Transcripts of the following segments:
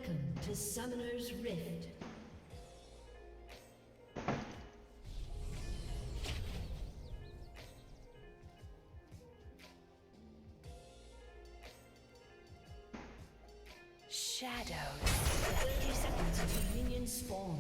Welcome to Summoner's Rift. Shadows. 30 seconds until minions spawn.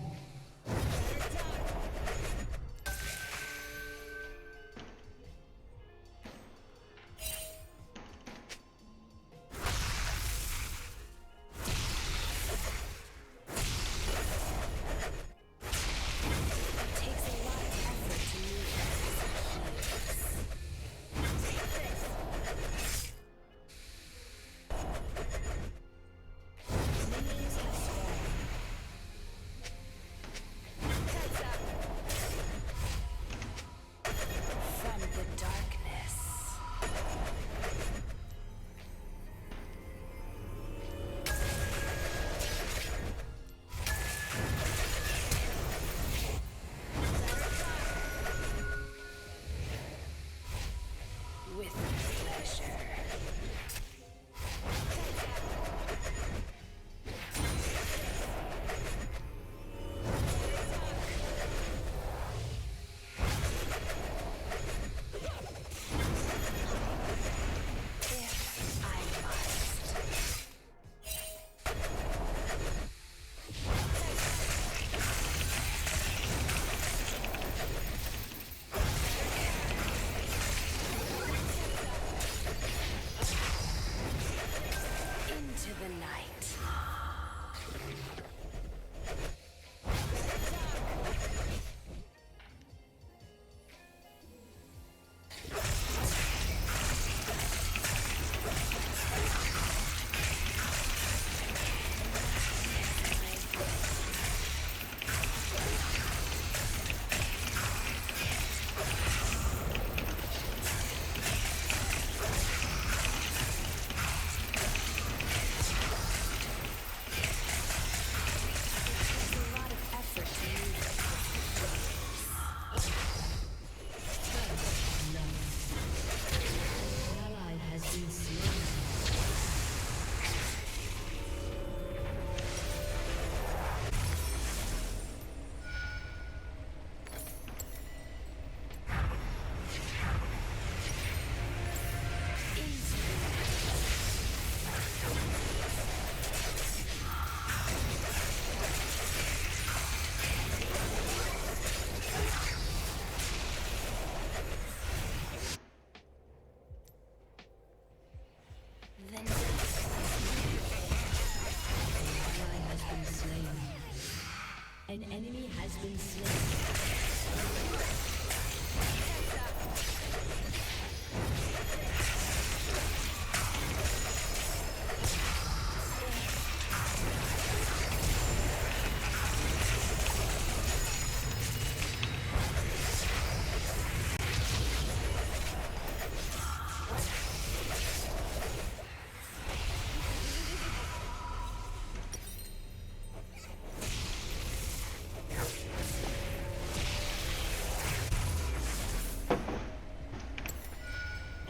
An enemy has been slain.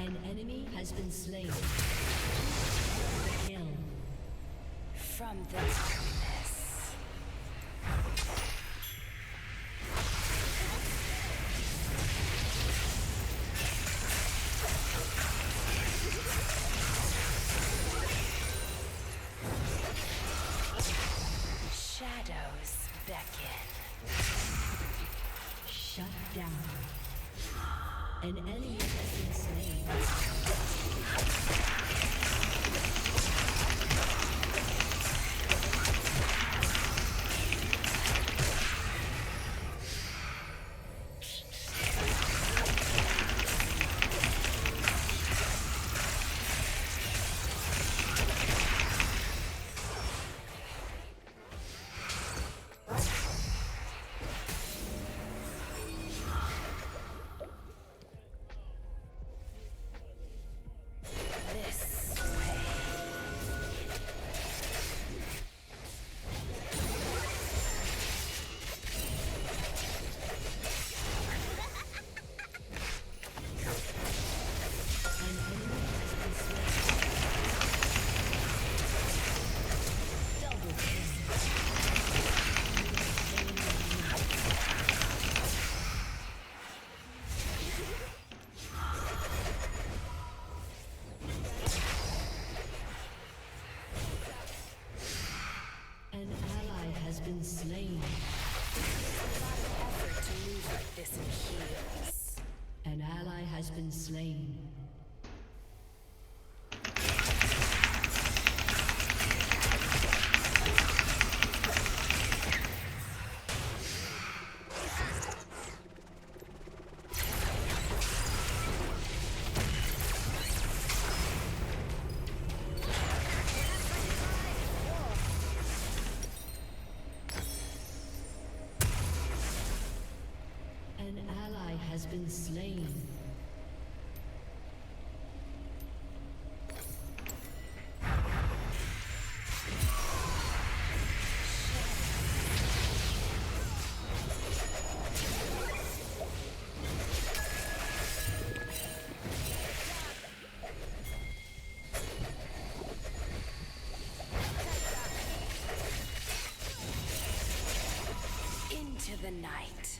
An enemy has been slain. Kill. From the darkness. Shadows beckon. Shut down. An enemy has been slain. has been slain. An ally has been slain. Into the night.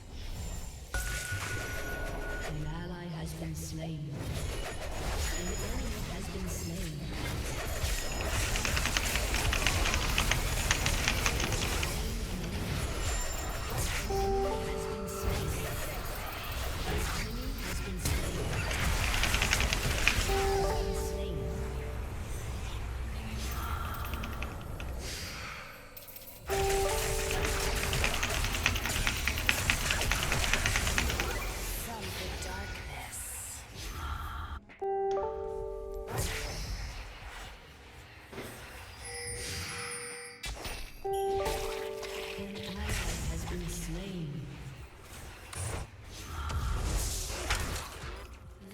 An ally has been slain. An enemy has been slain. From the darkness. An ally has been slain.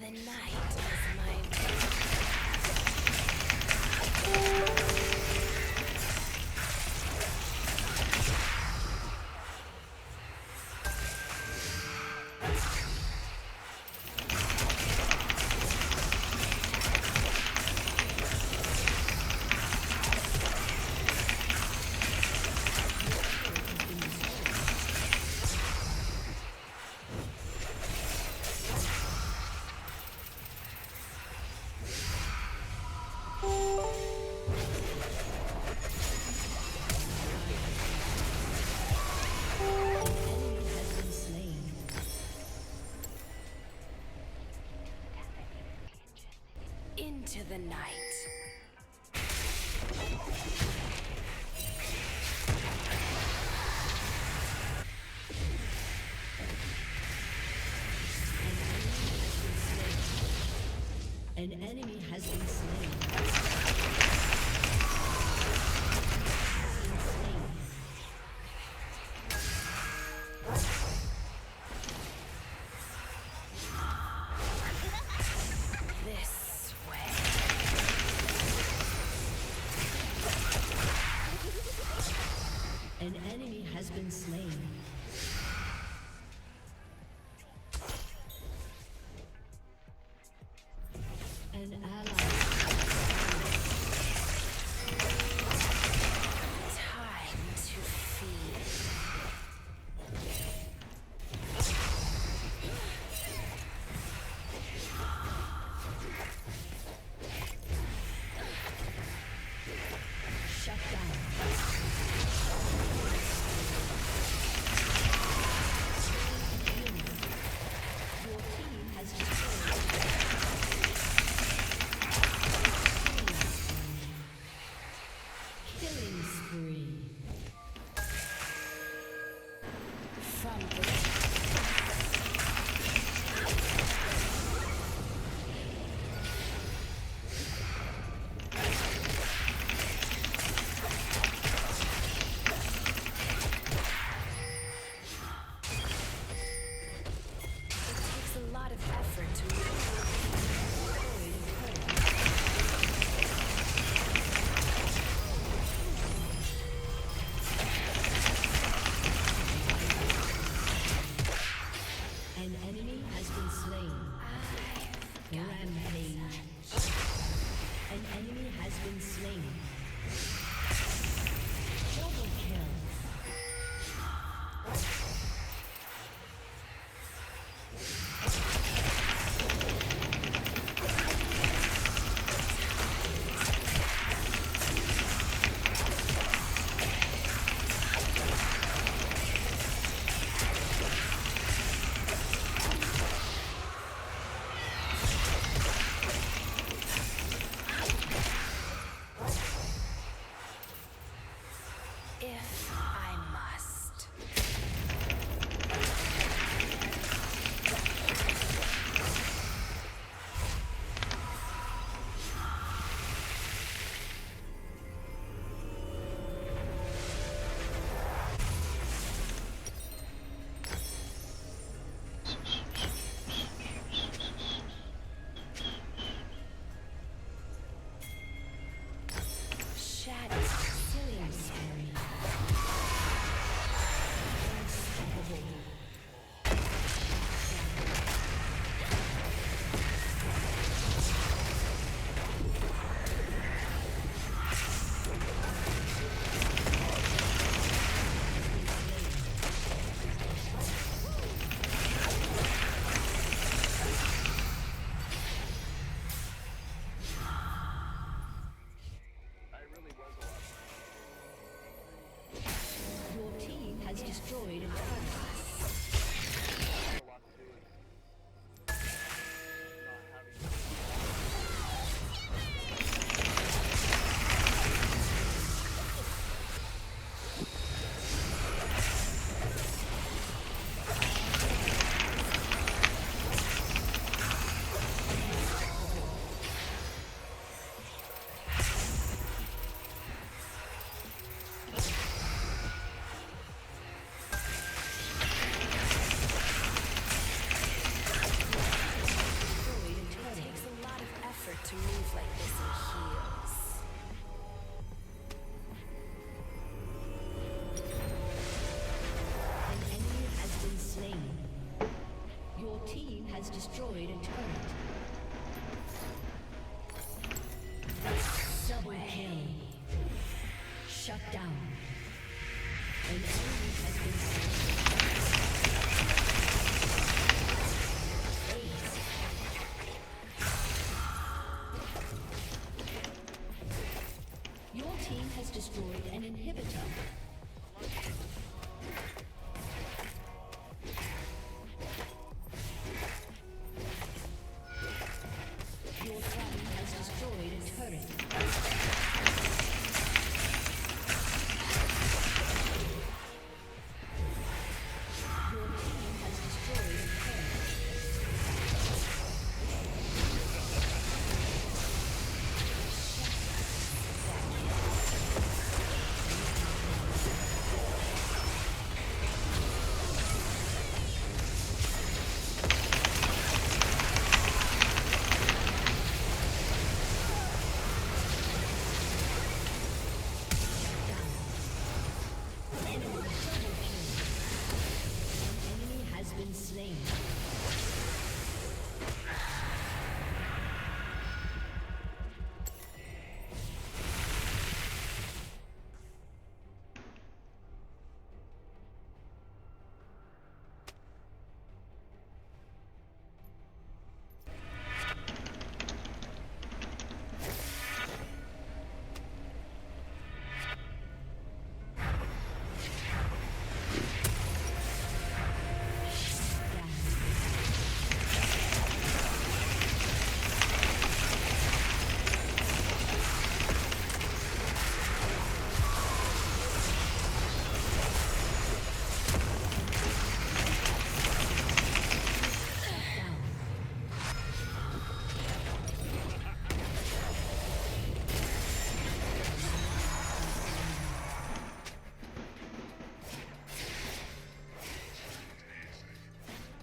The night is my Enemy has been slain. into the night. An enemy has been slain. This way. An enemy has been slain. An ally. Time to feed. Shut down. Your team has destroyed. Killing spree. From the It takes a lot of effort to An enemy has been slain. Rampage. An enemy has been slain. Double kill. has destroyed a turret. Double kill. Shut down. An enemy has been Your team has destroyed an inhibitor. Your team has destroyed a turret.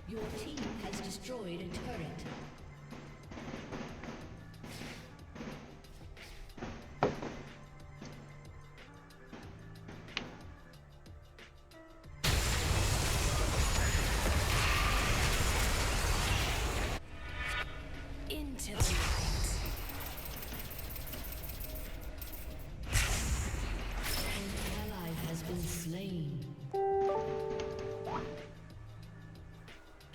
Your team has destroyed a turret. Into the light. An ally has been slain.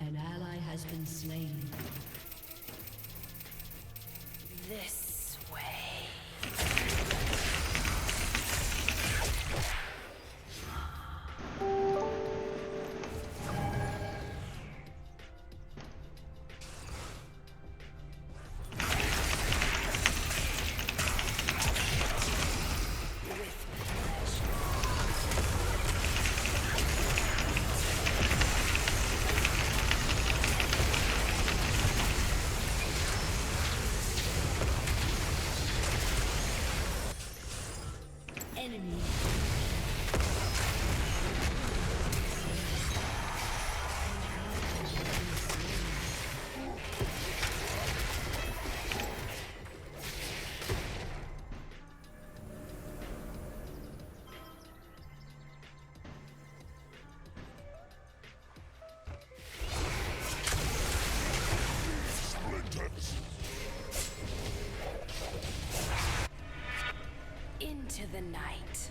An ally has been slain. This way. Enemy. Into the night.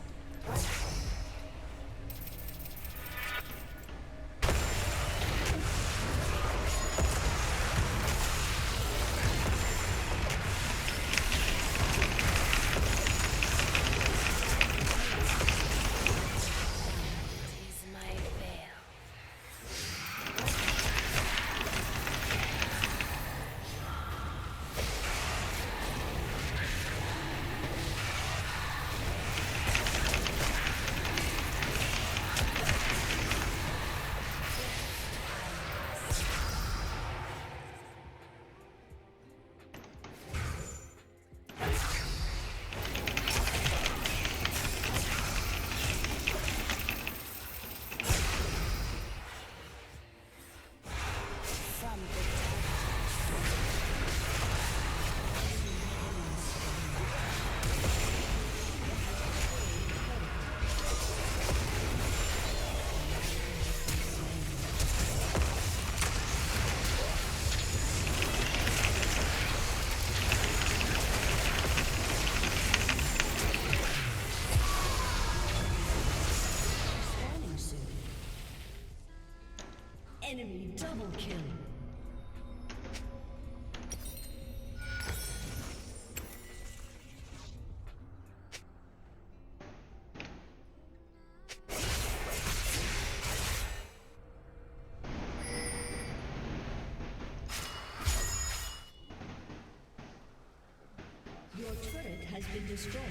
Tis my veil. Double kill. Your turret has been destroyed.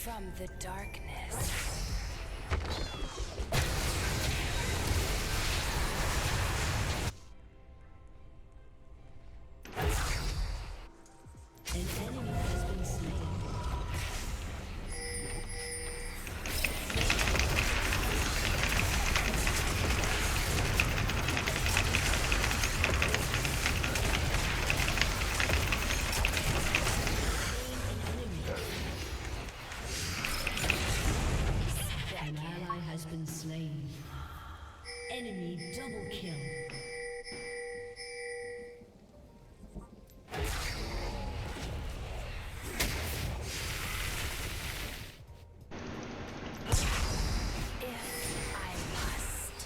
From the darkness. An enemy has been slain. An ally has been slain. Enemy double kill. If I must.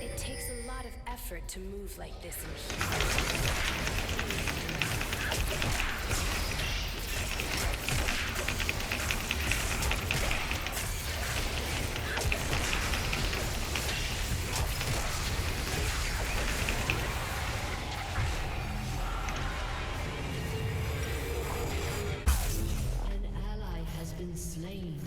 It takes a lot of effort to move like this in here. An ally has been slain.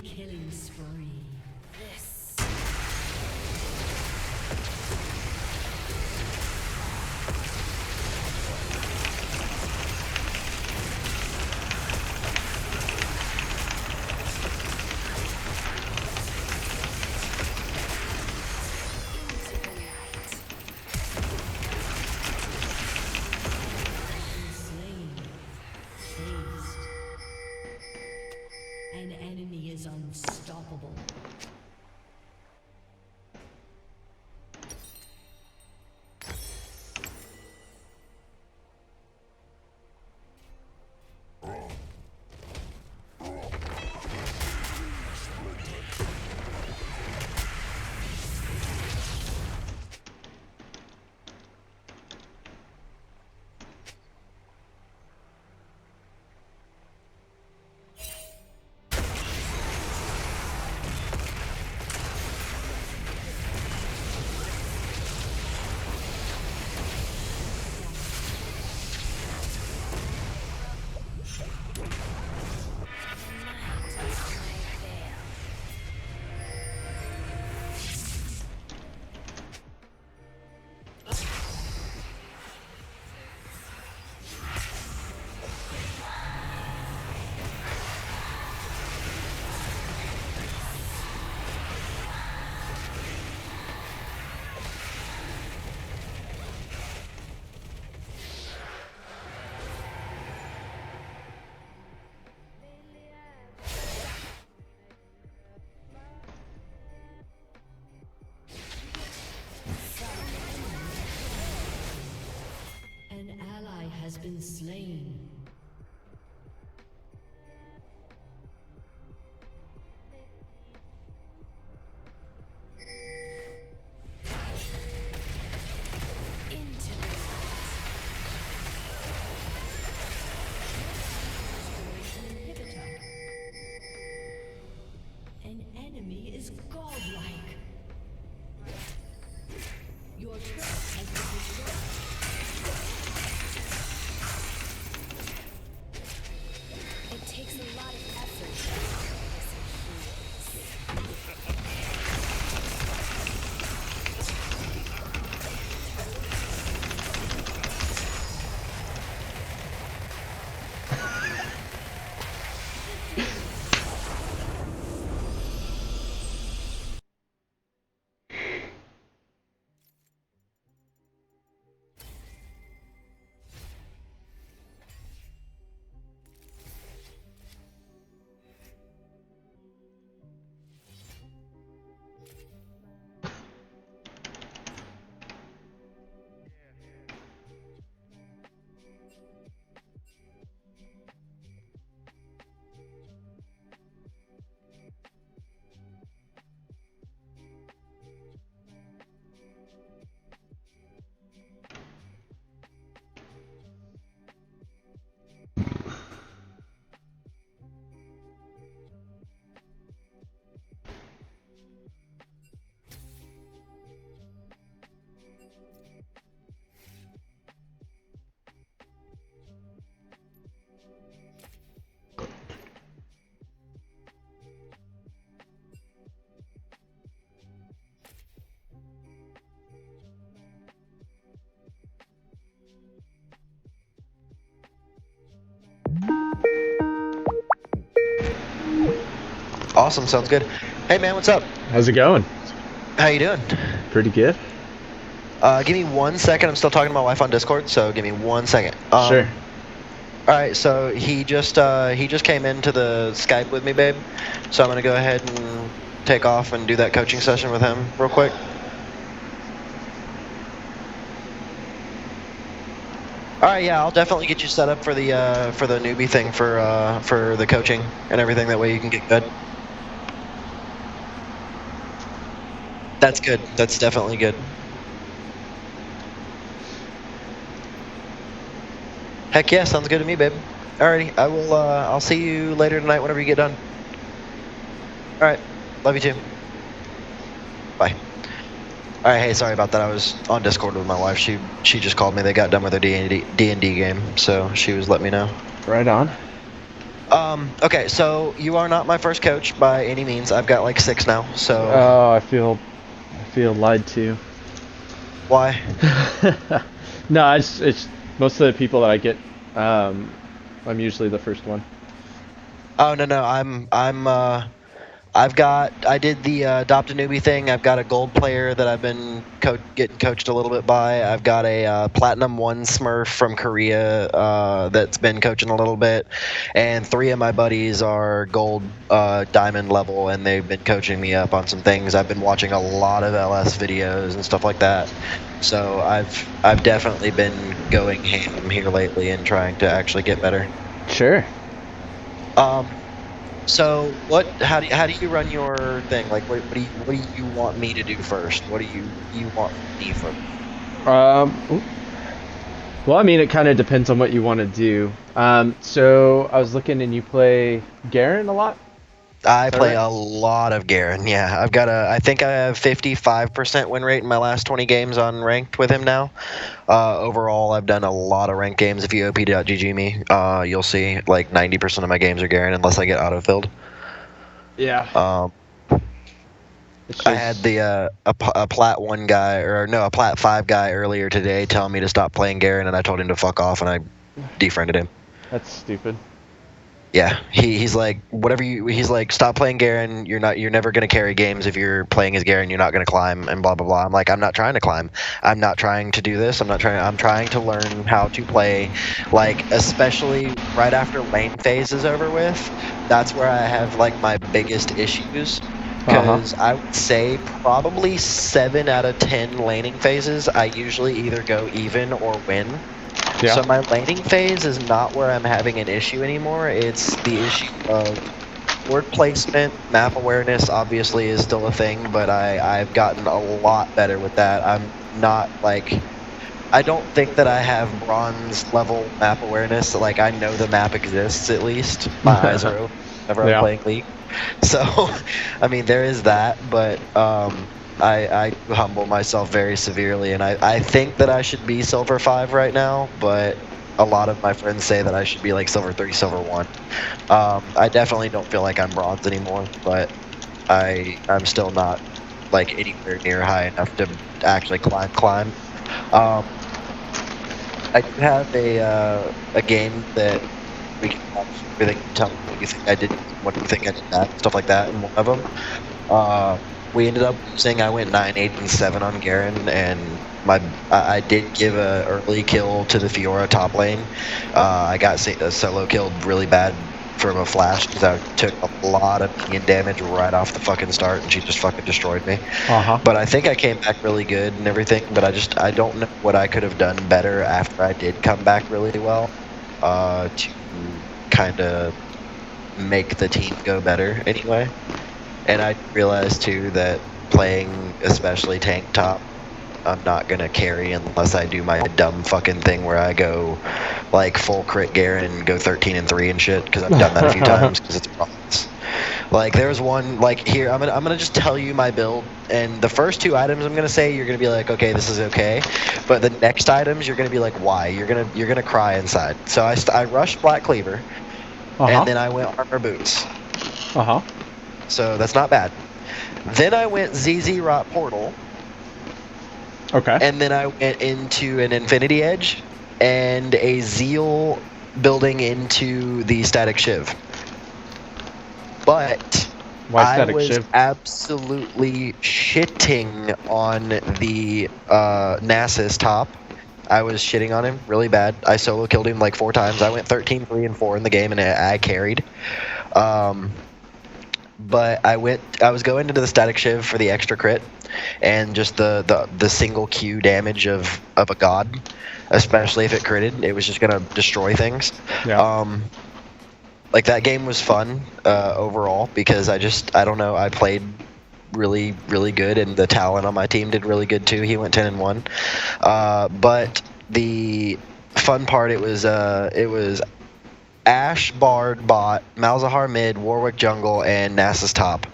Killing spree. This. Into the night. Slain. Dazed. An enemy is unstoppable. has been slain. Into the Inhibitor. An enemy is godlike. Your turret has been destroyed. It takes a lot of effort to move this in heels. Awesome, sounds good. Hey man, what's up? How's it going? How you doing? Pretty good. Give me 1 second. I'm still talking to my wife on Discord, so give me 1 second. Sure. All right, so he just came into the Skype with me, babe. So I'm gonna go ahead and take off and do that coaching session with him real quick. All right, yeah, I'll definitely get you set up for the newbie thing for the coaching and everything. That way you can get good. That's good. That's definitely good. Heck yeah, sounds good to me, babe. Alrighty, I will. I'll see you later tonight whenever you get done. All right, love you too. Bye. All right, hey, sorry about that. I was on Discord with my wife. She just called me. They got done with their D&D game, so she was letting me know. Right on. Okay, so you are not my first coach by any means. I've got like 6 now. So. Oh, I feel lied to. Why? No, it's most of the people that I get. I'm usually the first one. Oh no, I did the adopt a newbie thing. I've got a gold player that I've been getting coached a little bit by. I've got a platinum 1 Smurf from Korea that's been coaching a little bit, and 3 of my buddies are gold diamond level, and they've been coaching me up on some things. I've been watching a lot of LS videos and stuff like that. So I've definitely been going ham here lately and trying to actually get better. Sure. So how do you run your thing? Like what do you want me to do first? What do you want me first? Well, I mean, it kind of depends on what you want to do. So I was looking, and you play Garen a lot? I play right? a lot of Garen. Yeah, I think I have 55% win rate in my last 20 games on ranked with him now. Overall, I've done a lot of ranked games. If you op.gg me, you'll see like 90% of my games are Garen unless I get auto-filled. Yeah. I had a plat 1 guy, or no, a plat 5 guy earlier today tell me to stop playing Garen, and I told him to fuck off, and I defriended him. That's stupid. Yeah, he's like, he's like, stop playing Garen. You're never gonna carry games if you're playing as Garen. You're not gonna climb and blah blah blah. I'm like, I'm not trying to climb. I'm not trying to do this. I'm trying to learn how to play, like, especially right after lane phase is over with. That's where I have like my biggest issues. Because I would say probably 7 out of 10 laning phases, I usually either go even or win. Yeah. So my laning phase is not where I'm having an issue anymore. It's the issue of word placement, map awareness obviously is still a thing, but I've gotten a lot better with that. I'm not like, I don't think that I have bronze level map awareness. Like, I know the map exists at least. My eyes are open whenever I'm Yeah. playing League. So, I mean, there is that, but I humble myself very severely, and I think that I should be Silver 5 right now, but a lot of my friends say that I should be like Silver 3, Silver 1. I definitely don't feel like I'm Bronze anymore, but I'm still not like anywhere near high enough to actually climb. I do have a game that we can watch. Where they can tell me what you think I did, what you think I did that, stuff like that. In one of them, we ended up losing. I went 9-8-7 on Garen, and I did give a early kill to the Fiora top lane. I got solo killed really bad from a flash because I took a lot of minion damage right off the fucking start, and she just fucking destroyed me. Uh-huh. But I think I came back really good and everything, but I don't know what I could have done better after I did come back really well, to kind of make the team go better anyway. And I realized too that playing especially tank top, I'm not gonna carry unless I do my dumb fucking thing where I go like full crit Garen and go 13-3 and shit, because I've done that a few times because it's problems. Like there's one like here, I'm gonna just tell you my build, and the first two items I'm gonna say you're gonna be like, okay, this is okay, but the next items you're gonna be like, why? You're gonna cry inside. So I rushed Black Cleaver, and then I went Armor Boots. Uh-huh. So that's not bad. Then I went ZZ Rot Portal. Okay. And then I went into an Infinity Edge and a Zeal building into the Static Shiv. But Why I Static was Shiv? absolutely shitting on the Nasus top. I was shitting on him really bad. I solo killed him like 4 times. I went 13-3-4 in the game, and I carried. But I was going into the Static Shiv for the extra crit and just the single Q damage of a god, especially if it critted. It was just gonna destroy things. Yeah. Like that game was fun overall because I don't know, I played really good, and the Talon on my team did really good too. He went 10-1. But the fun part, it was Ashe, Bard, bot, Malzahar mid, Warwick jungle, and Nasus top.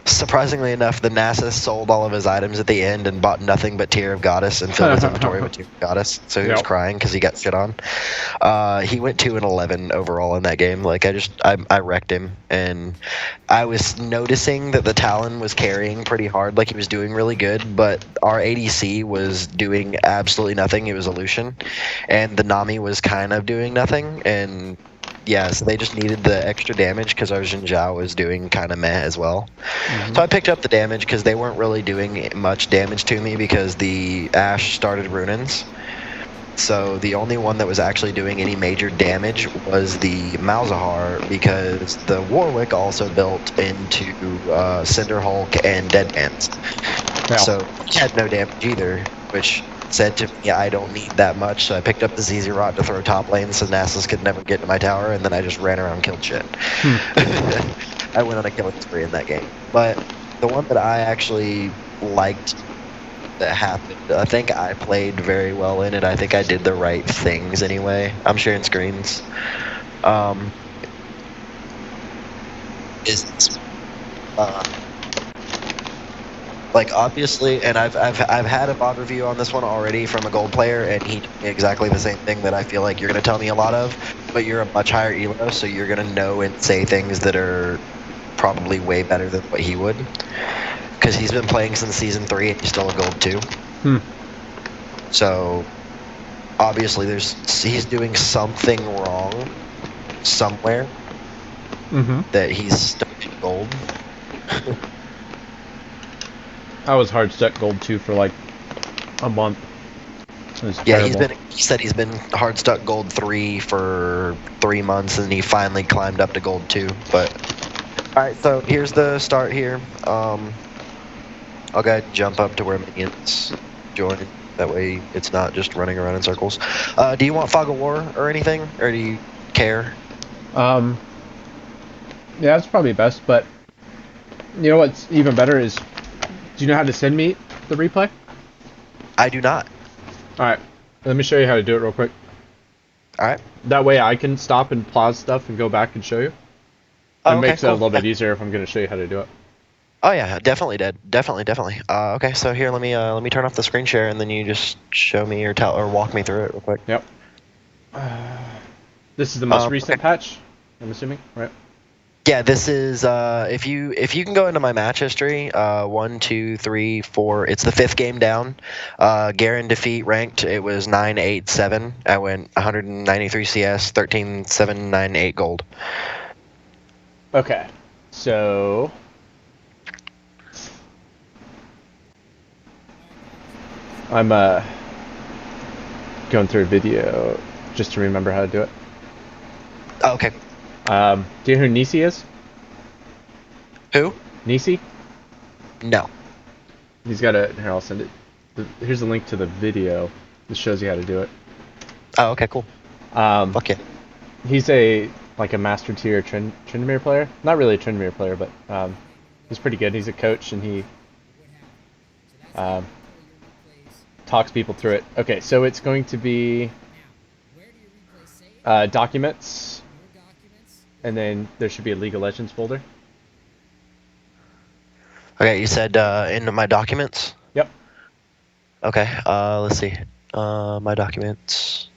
Surprisingly enough, the Nasus sold all of his items at the end and bought nothing but Tear of Goddess and filled his inventory with Tear of Goddess. So he was crying because he got shit on. He went 2-11 overall in that game. Like I wrecked him, and I was noticing that the Talon was carrying pretty hard. Like he was doing really good, but our ADC was doing absolutely nothing. It was Illusion, and the Nami was kind of doing nothing, and yeah, so they just needed the extra damage because our Xin Zhao was doing kind of meh as well. Mm-hmm. So I picked up the damage because they weren't really doing much damage to me because the Ashe started Runins. So the only one that was actually doing any major damage was the Malzahar, because the Warwick also built into Cinder Hulk and Deadmans. Yeah. So he had no damage either, which said to me, I don't need that much, so I picked up the ZZ Rot to throw top lane so Nasus could never get to my tower, and then I just ran around and killed shit. I went on a killing spree in that game. But the one that I actually liked that happened, I think I played very well in it. I think I did the right things anyway. I'm sharing screens. Like obviously, and I've had a bot review on this one already from a gold player, and he told me exactly the same thing that I feel like you're gonna tell me a lot of, but you're a much higher elo, so you're gonna know and say things that are probably way better than what he would, because he's been playing since season 3 and he's still a gold 2. So obviously he's doing something wrong somewhere that he's stuck in gold. I was hard stuck gold 2 for like a month. Yeah, he said he's been hard stuck gold 3 for 3 months, and he finally climbed up to gold 2. But alright, so here's the start here. I'll go ahead and jump up to where minions join. That way, it's not just running around in circles. Do you want Fog of War or anything, or do you care? Yeah, that's probably best. But you know what's even better is, do you know how to send me the replay? I do not. All right, let me show you how to do it real quick. All right. That way I can stop and pause stuff and go back and show you. Oh, It okay, makes it a cool. little bit easier if I'm going to show you how to do it. Oh yeah, definitely did. Definitely. Okay, so here, let me turn off the screen share, and then you just show me or tell or walk me through it real quick. Yep. This is the most recent Okay. patch, I'm assuming, right? Yeah, this is if you can go into my match history, 1, 2, 3, 4. It's the 5th game down. Garen defeat ranked. It was 9-8-7. I went 193 CS, 13-7-9-8 gold. Okay. So I'm going through a video just to remember how to do it. Oh, okay. Do you know who Nisi is? Who? Nisi? No. He's got a. Here, I'll send it. Here's a link to the video. This shows you how to do it. Oh, okay, cool. Fuck yeah. He's a master tier Tryndamere player. Not really a Tryndamere player, but he's pretty good. He's a coach and he talks people through it. Okay, so it's going to be documents, and then there should be a League of Legends folder. Okay, you said into my documents. Yep. Okay. Let's see. My documents.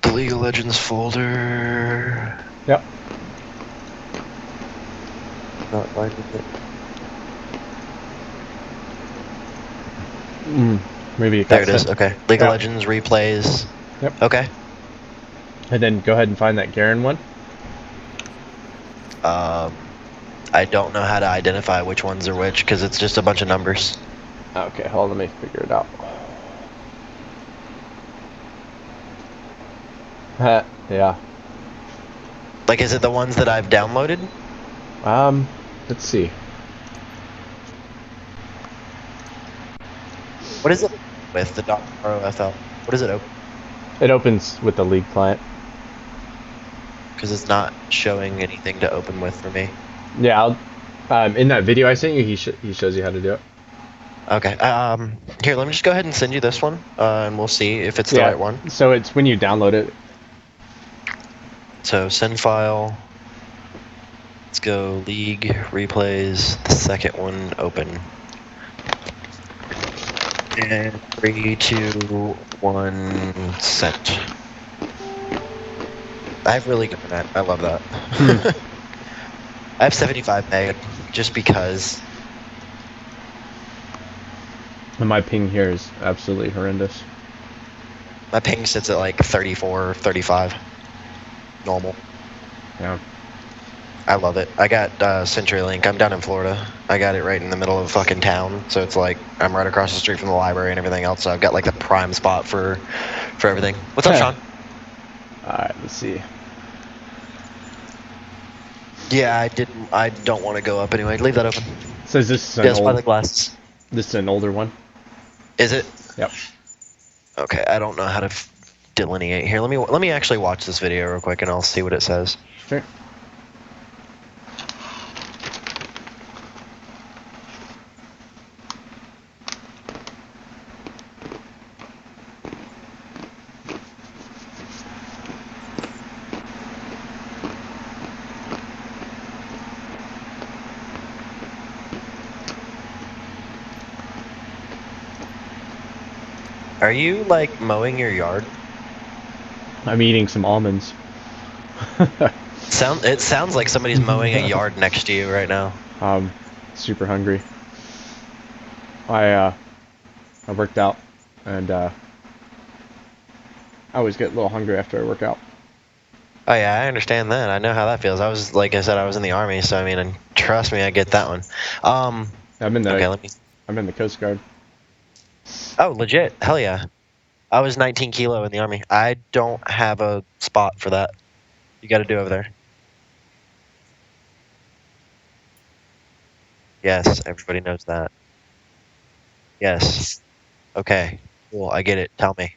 The League of Legends folder. Yep. Not finding it. Maybe it There got it is. sent. Okay. League Yeah. of Legends replays. Yep. Okay. And then go ahead and find that Garen one. I don't know how to identify which ones are which because it's just a bunch of numbers. Okay, hold on, let me figure it out. Yeah. Like, is it the ones that I've downloaded? Let's see. What is it with the .pro-FL? What does it open? It opens with the League client. Because it's not showing anything to open with for me. Yeah, in that video I sent you, he shows you how to do it. Okay. Here, let me just go ahead and send you this one, and we'll see if it's the right one. So it's when you download it. So send file. Let's go League replays. The second one open. And 3, 2, 1 sent. I have really good internet. I love that. I have 75 meg just because. And my ping here is absolutely horrendous. My ping sits at like 34, 35. Normal. Yeah. I love it. I got CenturyLink. I'm down in Florida. I got it right in the middle of fucking town, so it's like I'm right across the street from the library and everything else. So I've got like the prime spot for everything. What's up, Sean? All right, let's see. Yeah, I don't want to go up anyway. Leave that open. Says this is an Yes, by the old. glasses. This is an older one. Is it? Yep. Okay, I don't know how to delineate here. Let me actually watch this video real quick, and I'll see what it says. Sure. Are you like mowing your yard? I'm eating some almonds. It sounds like somebody's mowing a yard next to you right now. I'm super hungry. I worked out, and I always get a little hungry after I work out. Oh yeah, I understand that. I know how that feels. I was like I said, I was in the army, so I mean, and trust me, I get that one. I'm in the Okay, let me. I'm in the Coast Guard. Oh, legit. Hell yeah. I was 19 kilo in the army. I don't have a spot for that. you got to do over there? Yes, everybody knows that. Yes. Okay. Cool. I get it. Tell me.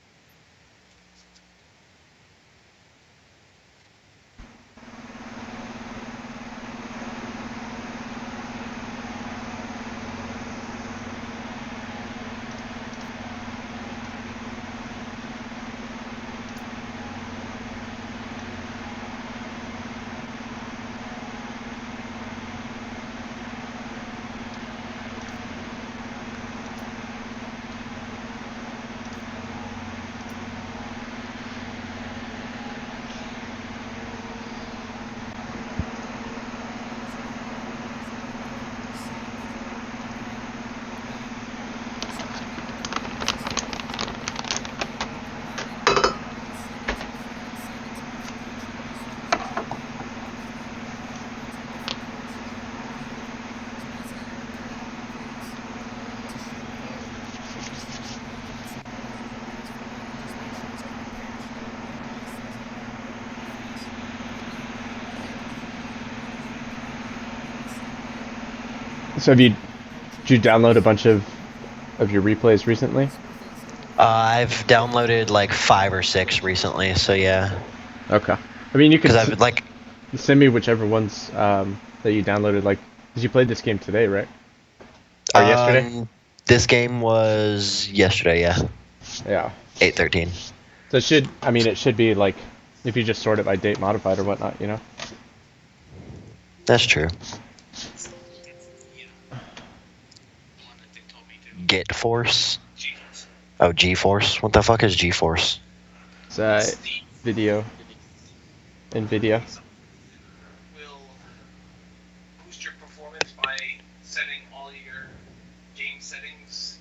So did you download a bunch of your replays recently? I've downloaded like 5 or 6 recently, so yeah. Okay. I mean, you could Because I've like send me whichever ones that you downloaded. Like, because you played this game today, right? Or yesterday? This game was yesterday, yeah. Yeah. 8/13. So it should. I mean, it should be like if you just sort it by date modified or whatnot, you know. That's true. Get Force. Oh, G-Force. What the fuck is G-Force? It's video. NVIDIA. Will boost your performance by setting all your game settings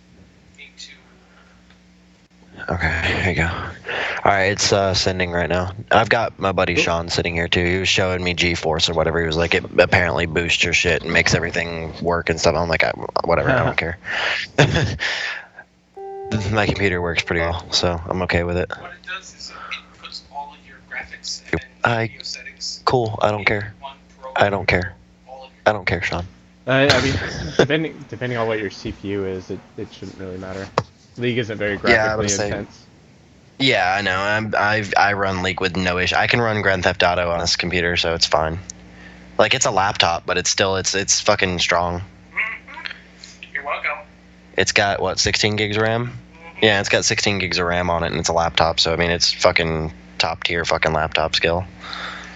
into. Okay, here you go. Alright, it's sending right now. I've got my buddy Sean sitting here too. He was showing me G-Force or whatever. He was like, it apparently boosts your shit and makes everything work and stuff. I'm like, whatever, I don't care. My computer works pretty well, so I'm okay with it. What it does is it puts all of your graphics I- and video settings. Cool, I don't care. in one I don't care. all of your I don't care, Sean. I mean, depending on what your CPU is, it shouldn't really matter. League isn't very Yeah, I graphically would say- intense. Yeah, I know. I run League with no issue. I can run Grand Theft Auto on this computer, so it's fine. Like, it's a laptop, but it's still it's fucking strong. You're welcome. It's got what, 16 gigs of RAM? Yeah, it's got 16 gigs of RAM on it, and it's a laptop. So I mean, it's fucking top tier fucking laptop skill.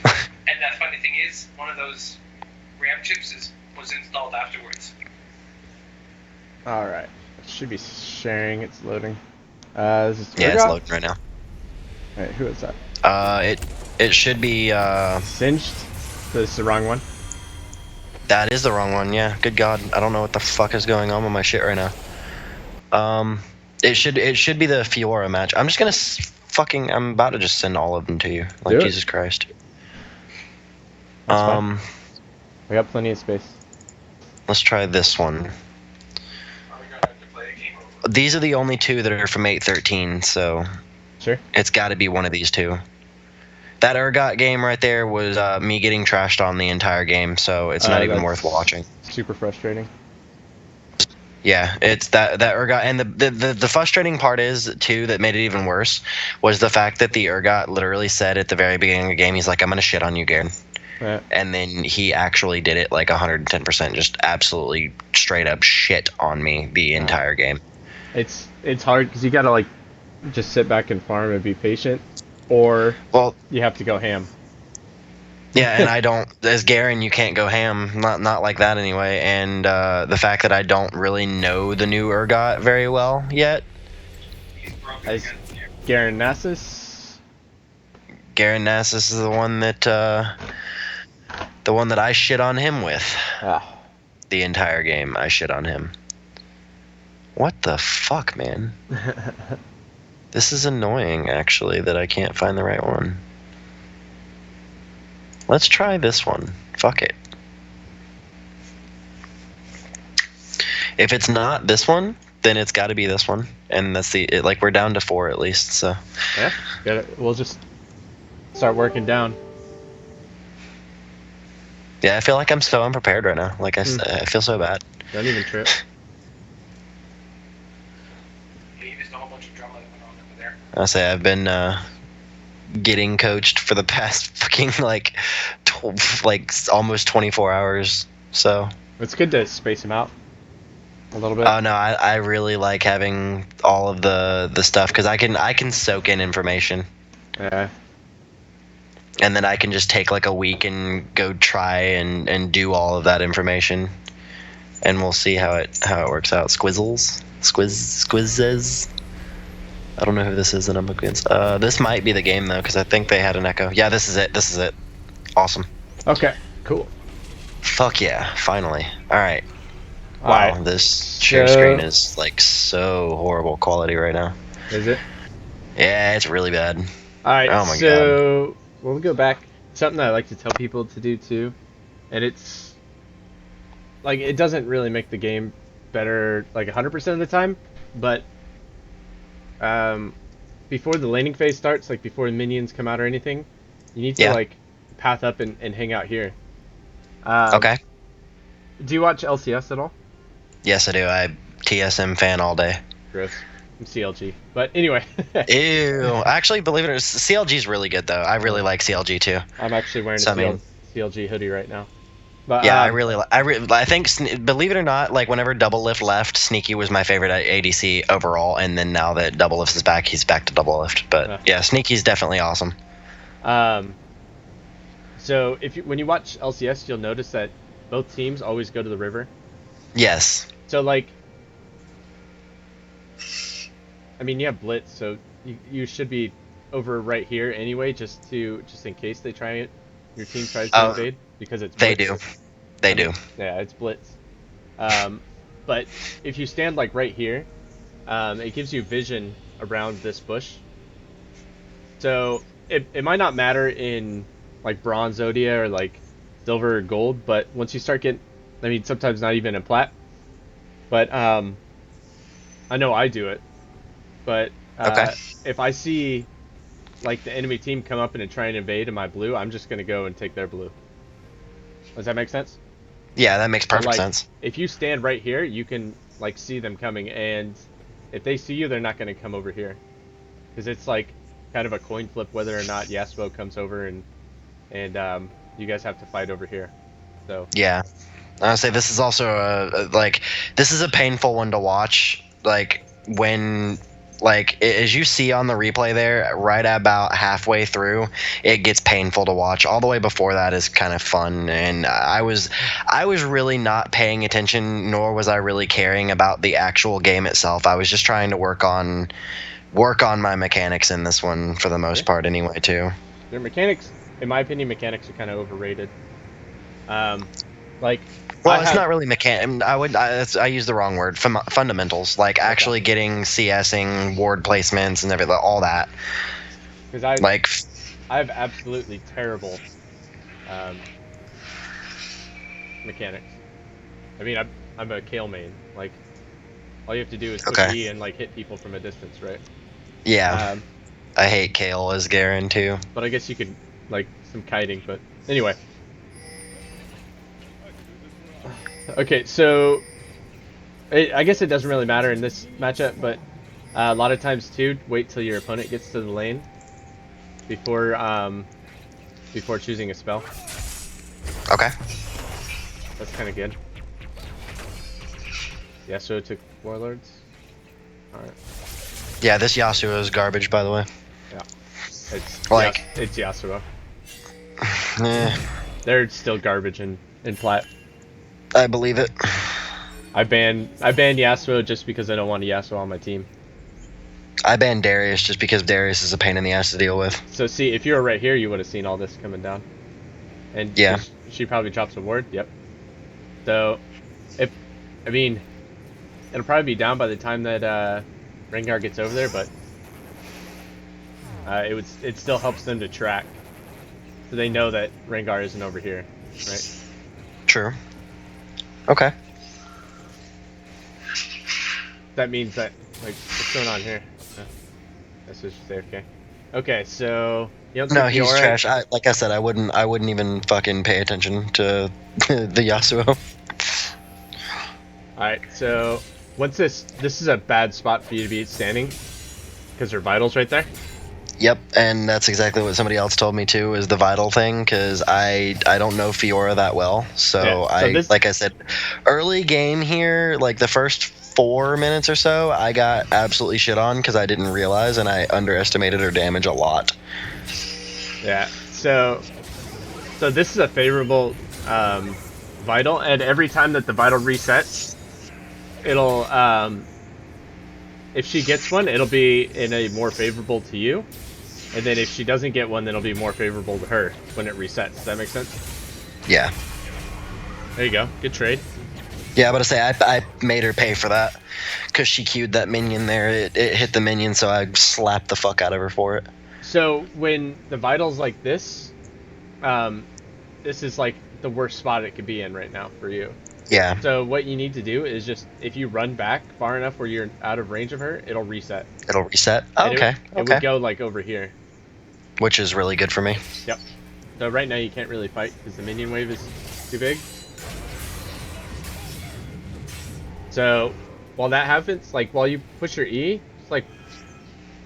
And the funny thing is, one of those RAM chips was installed afterwards. All right, it should be sharing. It's loading. This is Yeah, it's Urgot? loading right now. All right, who is that? It should be Singed. This is the wrong one. that is the wrong one. Yeah, good God, I don't know what the fuck is going on with my shit right now. It should be the Fiora match. I'm just gonna I'm about to just send all of them to you. Like, Do it. Jesus Christ. That's fine. I got plenty of space. Let's try this one. Are we gonna have to play a game over? These are the only 2 that are from 8/13, so Sure. it's got to be one of these 2. That Urgot game right there was me getting trashed on the entire game, so it's not even That's worth watching. Super frustrating. Yeah, it's that Urgot, and the frustrating part is too that made it even worse was the fact that the Urgot literally said at the very beginning of the game, he's like, "I'm gonna shit on you, Garen," Yeah. and then he actually did it like 110%, just absolutely straight up shit on me the entire game. It's hard because you gotta like just sit back and farm and be patient, or Well, you have to go ham. yeah, and I don't, as Garen, you can't go ham, not like that anyway. And the fact that I don't really know the new Urgot very well yet. He's broken As again. Garen Nasus. Garen Nasus is the one that I shit on him with. Ah. The entire game, I shit on him. What the fuck, man? This is annoying, actually, that I can't find the right one. Let's try this one. Fuck it. If it's not this one, then it's got to be this one, and that's like we're down to 4 at least. So Yeah. Got it. We'll just start working down. Yeah, I feel like I'm so unprepared right now. Like I feel so bad. Don't even trip. Yeah, you missed a whole bunch of drama that went on over there. I say I've been getting coached for the past fucking like almost 24 hours. So. It's good to space them out a little bit. Oh no, I really like having all of the stuff because I can soak in information. Yeah. And then I can just take like a week and go try and do all of that information, and we'll see how it works out. Squizzes. I don't know who this is that I'm up against. This might be the game though, because I think they had an echo. Yeah, this is it. Awesome. Okay. Cool. Fuck yeah! Finally. All right. Wow, Alright, this share so- screen is like so horrible quality right now. Is it? Yeah, it's really bad. All right. Oh my so we'll go back. Something that I like to tell people to do too, and it's like it doesn't really make the game better like 100% of the time, but before the laning phase starts, like before the minions come out or anything, you need to Yeah. like path up and hang out here. Okay. Do you watch LCS at all? Yes, I do. I TSM fan all day. Gross. I'm CLG. But anyway, Ew. Actually, believe it or not, CLG is really good though. I really like CLG too. I'm actually wearing So, a I mean- CLG hoodie right now. But Yeah, I think believe it or not, like whenever Double Lift left, Sneaky was my favorite ADC overall, and then now that Double Lift is back, he's back to Double Lift. But yeah, Sneaky's definitely awesome. So when you watch LCS, you'll notice that both teams always go to the river. Yes. So like, I mean, you have Blitz, so you should be over right here anyway, just in case they try it. Your team tries to invade because it's They Blitz. do. They do. Yeah, it's Blitz. But if you stand like right here, it gives you vision around this bush. So it might not matter in like bronze Zodia or like silver or gold, but once you start getting, I mean, sometimes not even in plat. But I know I do it. But Okay. if I see like the enemy team come up and try and invade in my blue, I'm just gonna go and take their blue. Does that make sense? Yeah, that makes perfect like, sense. If you stand right here, you can like see them coming, and if they see you, they're not gonna come over here, because it's like kind of a coin flip whether or not Yasuo comes over, and you guys have to fight over here. So Yeah. I would say this is also this is a painful one to watch. Like when as you see on the replay there, right about halfway through, it gets painful to watch. All the way before that is kind of fun, and I was really not paying attention, nor was I really caring about the actual game itself. I was just trying to work on my mechanics in this one for the most part, anyway. Too. their mechanics, in my opinion, mechanics are kind of overrated. Well, it's not really I use the wrong word. Fundamentals, like actually getting CSing, ward placements, and everything, all that. Because I Like, have absolutely terrible mechanics. I mean, I'm a Kale main. Like, all you have to do is push Okay. E and like hit people from a distance, right? yeah, I hate Kale as Garen too. But I guess you could like some kiting. But anyway. Okay, so I guess it doesn't really matter in this matchup, but a lot of times too, wait till your opponent gets to the lane before choosing a spell. Okay. That's kind of good. Yeah, so it took Warlords. All right. Yeah, this Yasuo is garbage, by the way. Yeah. It's Like- it's Yasuo. Eh, They're still garbage in plat. I believe it. I banned Yasuo just because I don't want a Yasuo on my team. I banned Darius just because Darius is a pain in the ass to deal with. So see, if you were right here, you would have seen all this coming down. And Yeah. she probably drops a ward. Yep. So, I mean, it'll probably be down by the time that Rengar gets over there, but it still helps them to track, so they know that Rengar isn't over here, right? True. Okay. That means that, like, what's going on here? That's just AFK. Okay, so you don't No, think he's Fiora- trash. Like I said, I wouldn't even fucking pay attention to the Yasuo. Alright, so once this is a bad spot for you to be standing because her vitals right there. Yep, and that's exactly what somebody else told me too, is the vital thing, because I don't know Fiora that well. So, like I said, early game here, like the first 4 minutes or so, I got absolutely shit on because I didn't realize, and I underestimated her damage a lot. Yeah. So this is a favorable vital, and every time that the vital resets, it'll if she gets one, it'll be in a more favorable to you. And then if she doesn't get one, then it'll be more favorable to her when it resets. Does that make sense? Yeah. There you go. Good trade. Yeah, but I say I made her pay for that because she queued that minion there. It hit the minion, so I slapped the fuck out of her for it. So when the vitals like this, this is like the worst spot it could be in right now for you. Yeah. So what you need to do is just, if you run back far enough where you're out of range of her, it'll reset. It'll reset. Oh, And okay. It would go like over here. Which is really good for me. Yep. So right now you can't really fight because the minion wave is too big. So while that happens, like while you push your E, it's like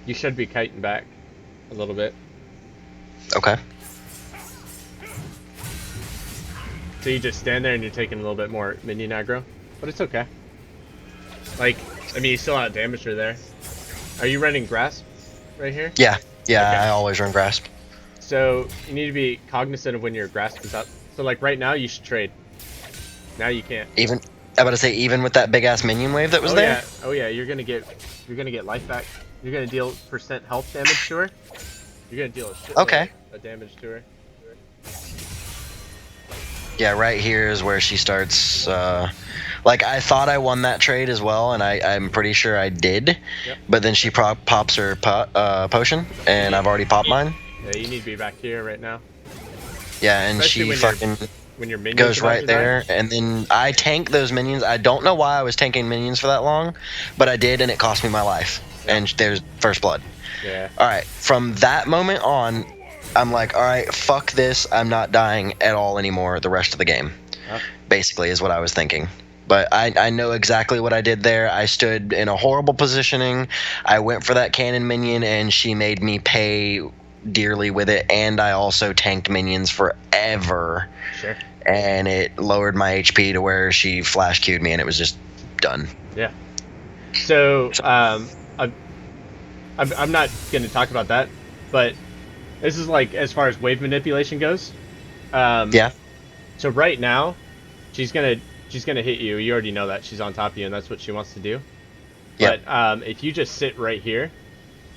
you should be kiting back a little bit. Okay. So you just stand there and you're taking a little bit more minion aggro, but it's okay. Like, I mean, you still out damage her there. Are you running grasp right here? Yeah. Yeah, Okay. I always run grasp. So you need to be cognizant of when your grasp is up. So like right now you should trade. Now you can't. Even I'm about to say, even with that big ass minion wave that was Oh there. yeah, oh yeah, you're gonna get life back. You're gonna deal % health damage to her. You're gonna deal a shitload Okay. of damage to her. Yeah, right here is where she starts. Like I thought I won that trade as well, and I'm pretty sure I did. Yep. But then she pops her potion, and I've already popped mine. Yeah, you need to be back here right now. Yeah, and Especially she when fucking When your minions goes are about right to die. there, and then I tank those minions. I don't know why I was tanking minions for that long, but I did, and it cost me my life. And there's first blood. Yeah. All right, from that moment on, I'm like, all right, fuck this. I'm not dying at all anymore the rest of the game. Oh. Basically, is what I was thinking. But I know exactly what I did there. I stood in a horrible positioning. I went for that cannon minion, and she made me pay dearly with it. And I also tanked minions forever. Sure. And it lowered my HP to where she flash queued me, and it was just done. Yeah. So, I'm not going to talk about that, but this is like as far as wave manipulation goes. Yeah. So right now, she's gonna hit you. You already know that she's on top of you, and that's what she wants to do. Yep. But if you just sit right here,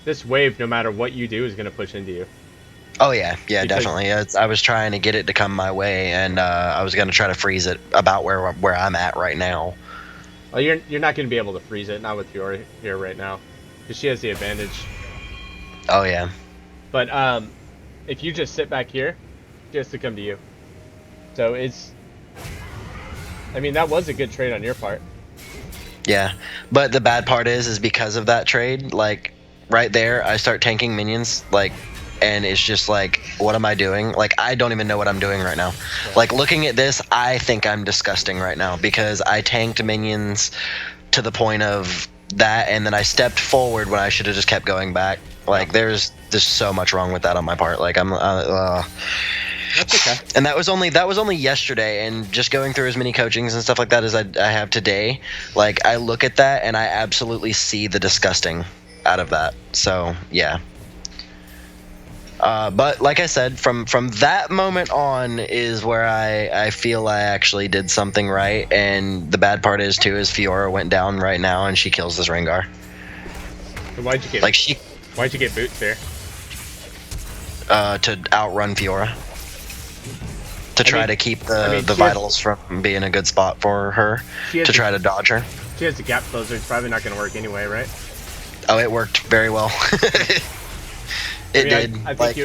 this wave, no matter what you do, is gonna push into you. Oh yeah, yeah, Because- definitely. I was trying to get it to come my way, and I was gonna try to freeze it about where I'm at right now. Well, you're not gonna be able to freeze it, not with Fiora here right now, because she has the advantage. Oh yeah. But if you just sit back here, she has to come to you. So it's, I mean, that was a good trade on your part. Yeah, but the bad part is because of that trade, like right there, I start tanking minions, like, and it's just like, what am I doing? Like, I don't even know what I'm doing right now. Like, looking at this, I think I'm disgusting right now because I tanked minions to the point of that, and then I stepped forward when I should have just kept going back. Like, there's so much wrong with that on my part. Like, That's okay. and that was only yesterday, and just going through as many coachings and stuff like that as I have today, like I look at that and I absolutely see the disgusting out of that. So yeah. But like I said, from that moment on is where I feel I actually did something right, and the bad part is Fiora went down right now and she kills this Rengar. So why'd you get boots there? To outrun Fiora. To try to keep the vitals from being a good spot for her, to try to dodge her. She has the gap closer. It's probably not going to work anyway, right? Oh, it worked very well. It did. I think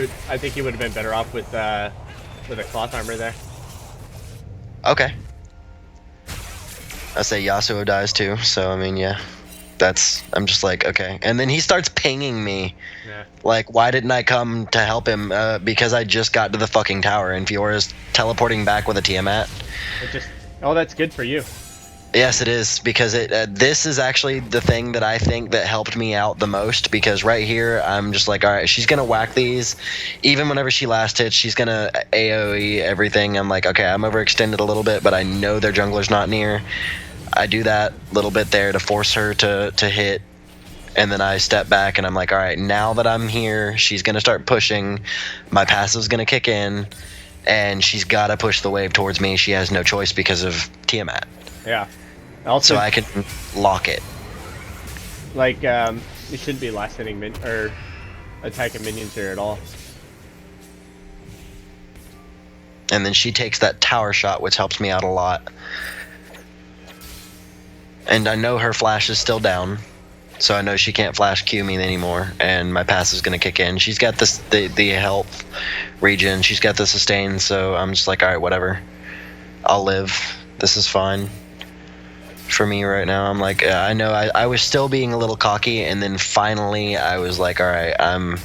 you would have been better off with a cloth armor there. Okay. I say Yasuo dies too, so I mean, yeah. I'm just like, okay. And then he starts pinging me. Yeah. Like, why didn't I come to help him? Because I just got to the fucking tower, and Fiora's teleporting back with a Tiamat. It just. Oh, that's good for you. Yes, it is, because this is actually the thing that I think that helped me out the most, because right here, I'm just like, all right, she's going to whack these. Even whenever she last hits, she's going to AoE everything. I'm like, okay, I'm overextended a little bit, but I know their jungler's not near. I do that little bit there to force her to hit, and then I step back, and I'm like, all right, now that I'm here, she's going to start pushing. My passive's going to kick in, and she's got to push the wave towards me. She has no choice because of Tiamat. Yeah. Also, So I can lock it. like, you shouldn't be last hitting or attacking minions here at all. And then she takes that tower shot, which helps me out a lot. And I know her flash is still down, so I know she can't flash Q me anymore, and my pass is going to kick in. She's got the health regen, she's got the sustain, so I'm just like, alright, whatever. I'll live. This is fine for me right now. I'm like, I know I was still being a little cocky, and then finally I was like, alright, I'm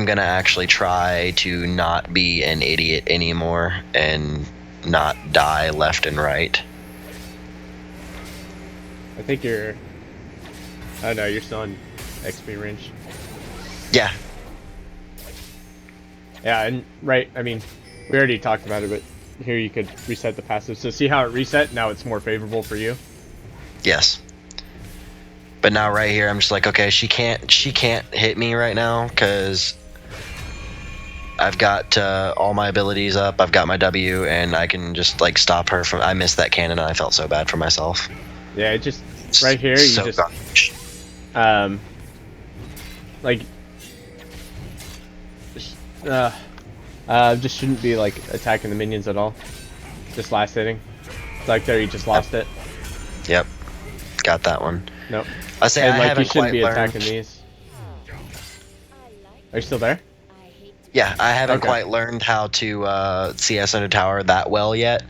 going to actually try to not be an idiot anymore and not die left and right. I think you're. Oh no, you're still in XP range. Yeah. Yeah, and right. I mean, we already talked about it, but here you could reset the passive. So see how it reset? Now it's more favorable for you. Yes. But now right here, I'm just like, okay, she can't hit me right now because I've got all my abilities up. I've got my W, and I can just like stop her from. I missed that cannon, and I felt so bad for myself. Yeah, it just right here. You So just garbage. like just shouldn't be like attacking the minions at all. Just last hitting. Like there, you just lost it. Yep. Got that one. Nope. I say And I like you haven't shouldn't quite be learned. attacking these. Are you still there? Yeah, I haven't Okay. quite learned how to CS under tower that well yet,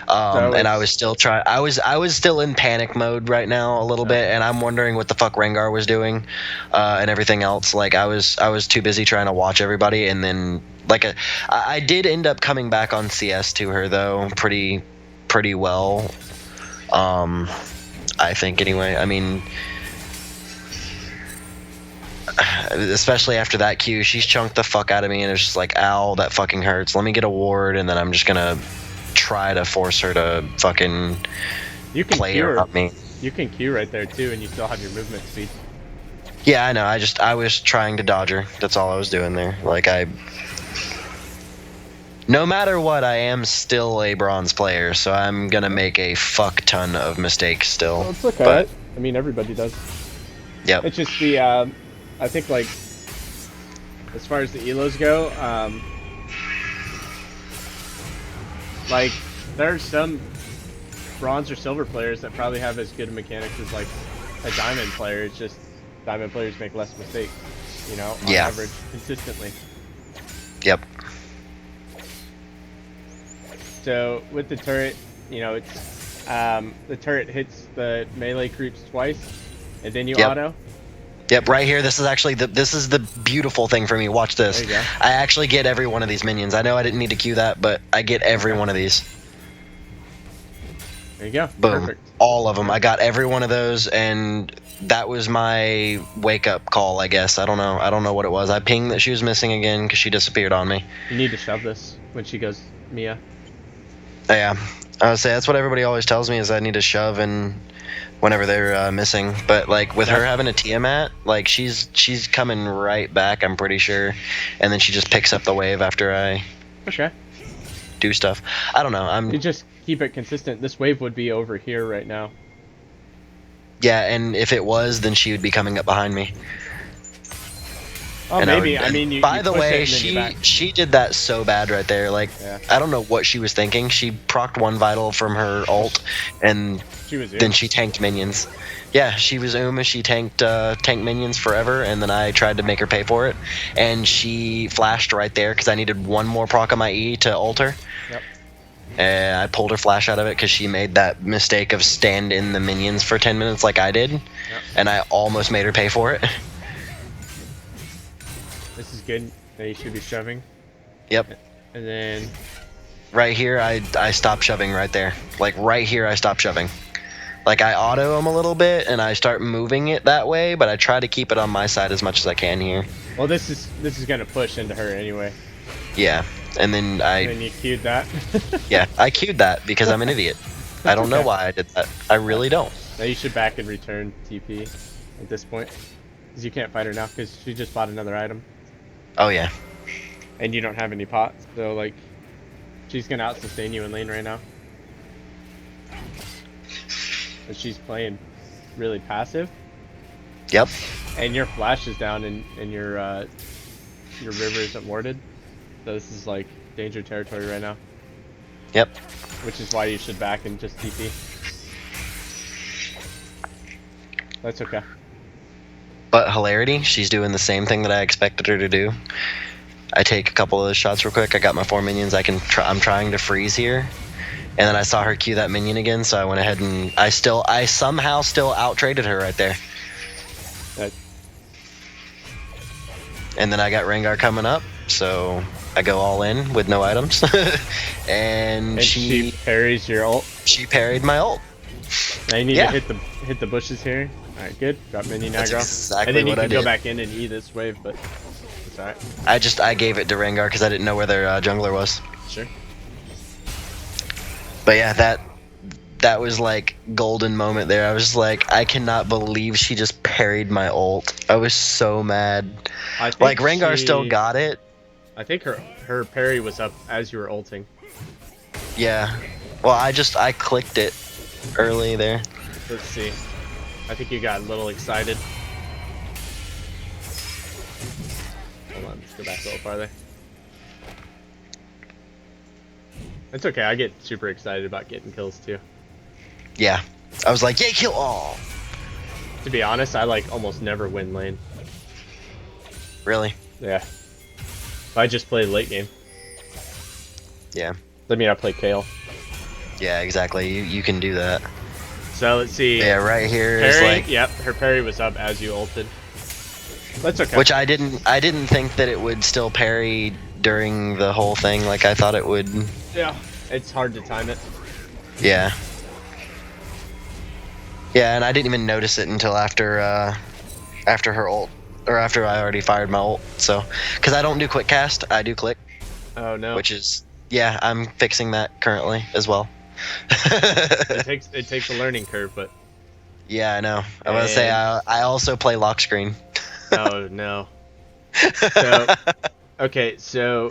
So and I it's- was still trying. I was still in panic mode right now a little bit, and I'm wondering what the fuck Rengar was doing, and everything else. Like I was too busy trying to watch everybody, and then like I did end up coming back on CS to her though, pretty well. I think anyway. I mean, especially after that Q, she's chunked the fuck out of me, and it's just like, ow, that fucking hurts. Let me get a ward, and then I'm just gonna try to force her to fucking You can play Q her. around me. You can Q right there too, and you still have your movement speed. Yeah, I know. I was trying to dodge her. That's all I was doing there. Like no matter what, I am still a bronze player, so I'm gonna make a fuck ton of mistakes still. Well, it's okay. But I mean, everybody does. yep. It's just the, I think like, as far as the elos go, like, there are some bronze or silver players that probably have as good a mechanics as like a diamond player. It's just diamond players make less mistakes, you know, on Yeah. average, consistently. Yep. So with the turret, you know, it's the turret hits the melee creeps twice, and then you Yep. auto. Yep, right here. This is actually this is the beautiful thing for me. Watch this. There you go. I actually get every one of these minions. I know I didn't need to queue that, but I get every one of these. There you go. Boom. Perfect. All of them. I got every one of those, and that was my wake up call, I guess. I don't know what it was. I pinged that she was missing again because she disappeared on me. You need to shove this when she goes Mia. Yeah, I would say that's what everybody always tells me is I need to shove and whenever they're missing. But like with her having a Tiamat, like she's coming right back. I'm pretty sure, and then she just picks up the wave after I Okay. do stuff. I don't know. You just keep it consistent. This wave would be over here right now. Yeah, and if it was, then she would be coming up behind me. Oh, And maybe. would- I mean, you. By you the push way, it and then you back. she did that so bad right there. Like, Yeah. I don't know what she was thinking. She procced one vital from her ult, and She was. then she tanked minions. Yeah, she was She tanked minions forever, and then I tried to make her pay for it, and she flashed right there because I needed one more proc on my E to ult her. Yep. And I pulled her flash out of it because she made that mistake of stand in the minions for 10 minutes like I did. And I almost made her pay for it. This is good. Now you should be shoving. Yep. And then Right here, I stopped shoving right there. Like right here, I stopped shoving. Like I auto them a little bit and I start moving it that way, but I try to keep it on my side as much as I can here. well, this is gonna push into her anyway. Yeah. And then And then you queued that. yeah, I queued that because I'm an idiot. I don't know okay. why I did that. I really don't. Now you should back and return TP at this point, because you can't fight her now because she just bought another item, Oh yeah. and you don't have any pots. So like, she's gonna out sustain you in lane right now. But she's playing really passive, Yep. and your flash is down, and your river isn't warded. So this is like danger territory right now, Yep. which is why you should back and just TP. That's okay. But hilarity, she's doing the same thing that I expected her to do. I take a couple of those shots real quick. I got my 4 minions. I'm trying to freeze here, and then I saw her cue that minion again, so I went ahead and I somehow still out traded her right there. That, And then I got Rengar coming up, so I go all in with no items, and and she parries your ult. she parried my ult. Now you need Yeah. to hit the bushes here. Alright, good. Drop minion That's aggro. exactly and then you what I can go did. back in and E this wave, but it's alright. I gave it to Rengar because I didn't know where their jungler was. Sure. But yeah, that was like golden moment there. I was just like, I cannot believe she just parried my ult. I was so mad. I think Like Rengar she- still got it. I think her parry was up as you were ulting. Yeah. Well, I clicked it early there. Let's see. I think you got a little excited. Hold on, let's go back a little farther. It's okay, I get super excited about getting kills too. Yeah. I was like, yay, kill all. To be honest, I like almost never win lane. Really? Yeah. I just play late game. Yeah. I mean, I play Kale. Yeah, exactly. You can do that. So let's see. Yeah, right here is Parry, like, yep, her parry was up as you ulted. That's okay. which I didn't think that it would still parry during the whole thing like I thought it would. Yeah, it's hard to time it. Yeah. Yeah, and I didn't even notice it until after her ult, or after I already fired my ult. So, because I don't do quick cast, I do click, Oh no. which is, yeah, I'm fixing that currently as well. it takes a learning curve, but Yeah, I know. I was to say I also play lock screen. oh no. So okay, so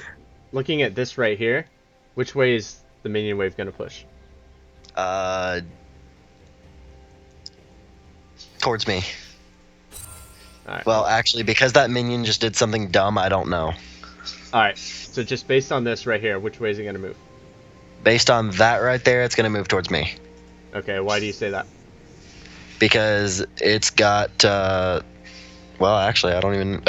looking at this right here, which way is the minion wave gonna push? Towards me. Alright. Well, actually, because that minion just did something dumb, I don't know. Alright, so just based on this right here, which way is it gonna move? Based on that right there, it's gonna move towards me. Okay, why do you say that? Because it's got well, actually I don't even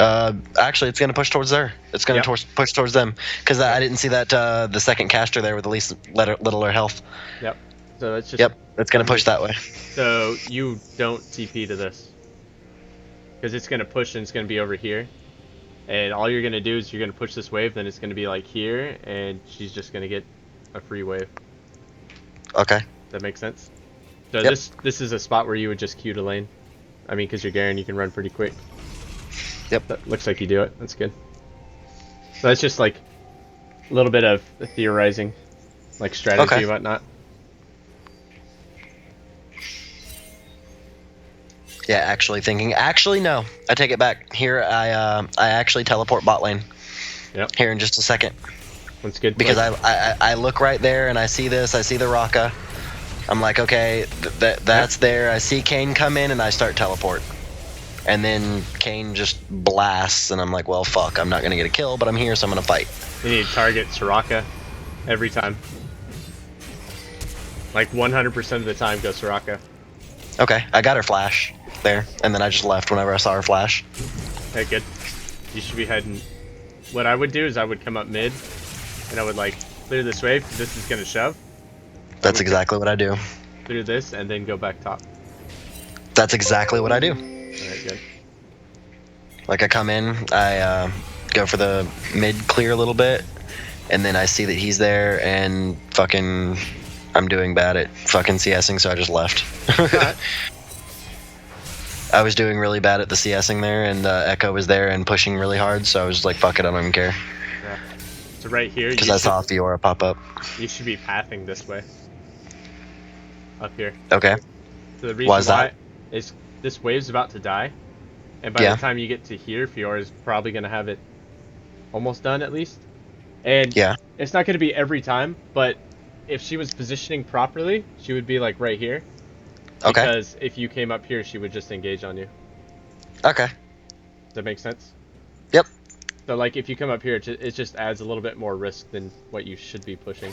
actually it's gonna push towards there. It's gonna Yep. push towards them because I didn't see that the second caster there with the least littler health. Yep. So it's just Yep, it's gonna push that way. So you don't TP to this. Because it's gonna push and it's gonna be over here. And all you're gonna do is you're gonna push this wave, then it's gonna be like here, and she's just gonna get a free wave. Okay. That makes sense? So Yep. this is a spot where you would just queue to lane. I mean, because you're Garen, you can run pretty quick. Yep. That looks like you do it. That's good. So that's just like a little bit of theorizing, like strategy Okay. and whatnot. Yeah, actually no. I take it back. Here I actually teleport bot lane. Yep. Here in just a second. That's good. Because Like, I look right there and I see this, I see the Raka. I'm like, okay, that's there. I see Kane come in and I start teleport. And then Kane just blasts and I'm like, well, fuck, I'm not going to get a kill, but I'm here, so I'm going to fight. you need to target Soraka every time. Like 100% of the time, go Soraka. Okay, I got her flash there, and then I just left whenever I saw her flash. Okay, good. You should be heading. What I would do is I would come up mid, and I would like clear this wave. This is gonna shove That's exactly what I do. through this and then go back top. That's exactly what I do. All right, good. Like I come in, I go for the mid clear a little bit, and then I see that he's there, and fucking, I'm doing bad at fucking CSing, so I just left. Alright. I was doing really bad at the CSing there, and Echo was there and pushing really hard, so I was just like, fuck it, I don't even care. Yeah. So right here, Because I saw Fiora pop up. you should be pathing this way. Up here. Okay. So the reason Why is that? is this wave's about to die, and by Yeah. the time you get to here, Fiora's probably gonna have it almost done at least. And Yeah. it's not gonna be every time, but if she was positioning properly, she would be like right here. Okay. Because if you came up here, she would just engage on you. Okay. Does that make sense? Yep. So like if you come up here, it just adds a little bit more risk than what you should be pushing.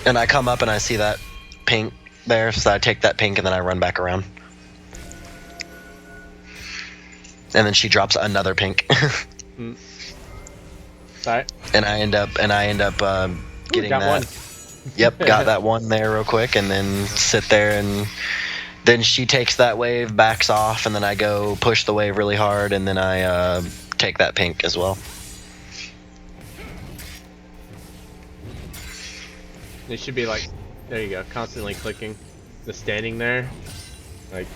And I come up and I see that pink there, so I take that pink and then I run back around. And then she drops another pink. Alright. and I end up getting got that. one. Yep, got that one there real quick, and then sit there, and then she takes that wave, backs off, and then I go push the wave really hard, and then I take that pink as well. It should be like, there you go, constantly clicking. The standing there, like,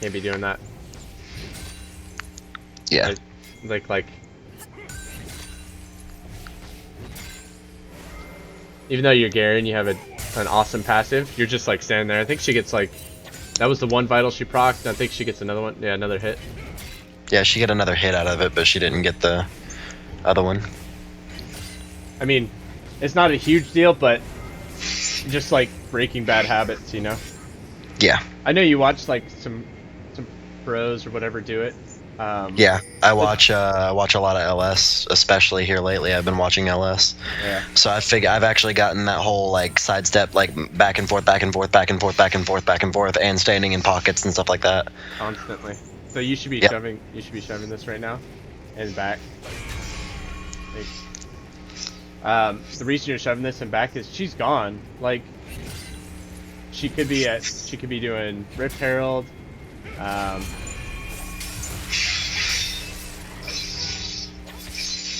can't be doing that. Yeah. Like, even though you're Garen, you have an awesome passive. You're just like standing there. I think she gets like, that was the one vital she procced. I think she gets another one. Yeah, another hit. Yeah, she got another hit out of it, but she didn't get the other one. I mean, it's not a huge deal, but just like breaking bad habits, you know. Yeah. I know you watch like some pros or whatever do it. Yeah, I watch a lot of LS, especially here lately. I've been watching LS. Yeah. So I've actually gotten that whole like sidestep, like back and forth, back and forth, back and forth, back and forth, back and forth, and standing in pockets and stuff like that. Constantly. So you should be Yep. shoving. You should be shoving this right now, and back. The reason you're shoving this and back is she's gone. Like she could be doing Rift Herald.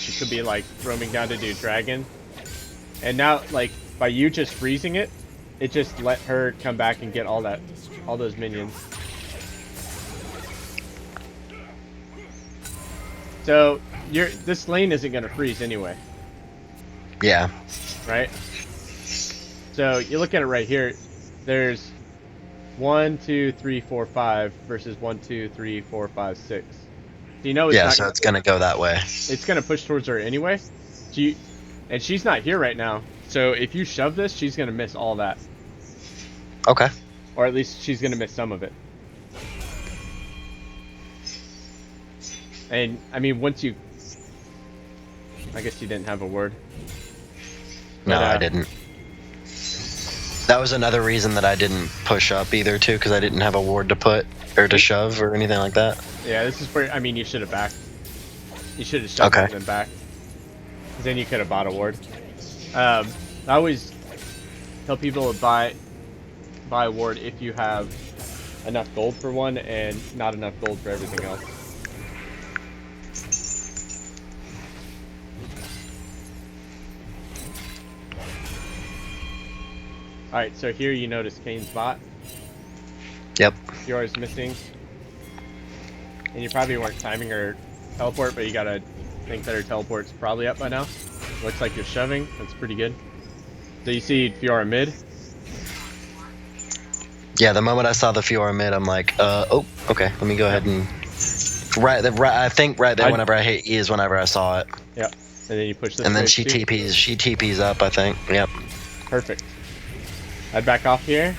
She could be like roaming down to do Dragon, and now like by you just freezing it, it just let her come back and get all those minions. So this lane isn't gonna freeze anyway, Yeah. right? So you look at it right here. There's 1, 2, 3, 4, 5 versus 1, 2, 3, 4, 5, 6. So you know it's Yeah, not so it's gonna go that way. it's gonna push towards her anyway. And she's not here right now. So if you shove this, she's gonna miss all that, Okay. or at least she's gonna miss some of it. And I mean, once you, I guess you didn't have a word. No, But, I didn't. That was another reason that I didn't push up either, too, because I didn't have a ward to put or to shove or anything like that. Yeah, this is where, I mean, you should have backed. You should have shoved Okay. it and then backed. 'Cause then you could have bought a ward. I always tell people to buy a ward if you have enough gold for one and not enough gold for everything else. Alright, so here you notice Kane's bot. Yep. Yours missing. And you probably weren't timing her teleport, but you gotta think that her teleport's probably up by now. Looks like you're shoving. That's pretty good. So you see Fiora mid. Yeah, the moment I saw the Fiora mid, I'm like, oh, okay, let me go ahead and... Right, I think right there whenever I hit E is whenever I saw it. Yep. And then you push this And then way she too. TPs up, I think. Yep. Perfect. I'd back off here.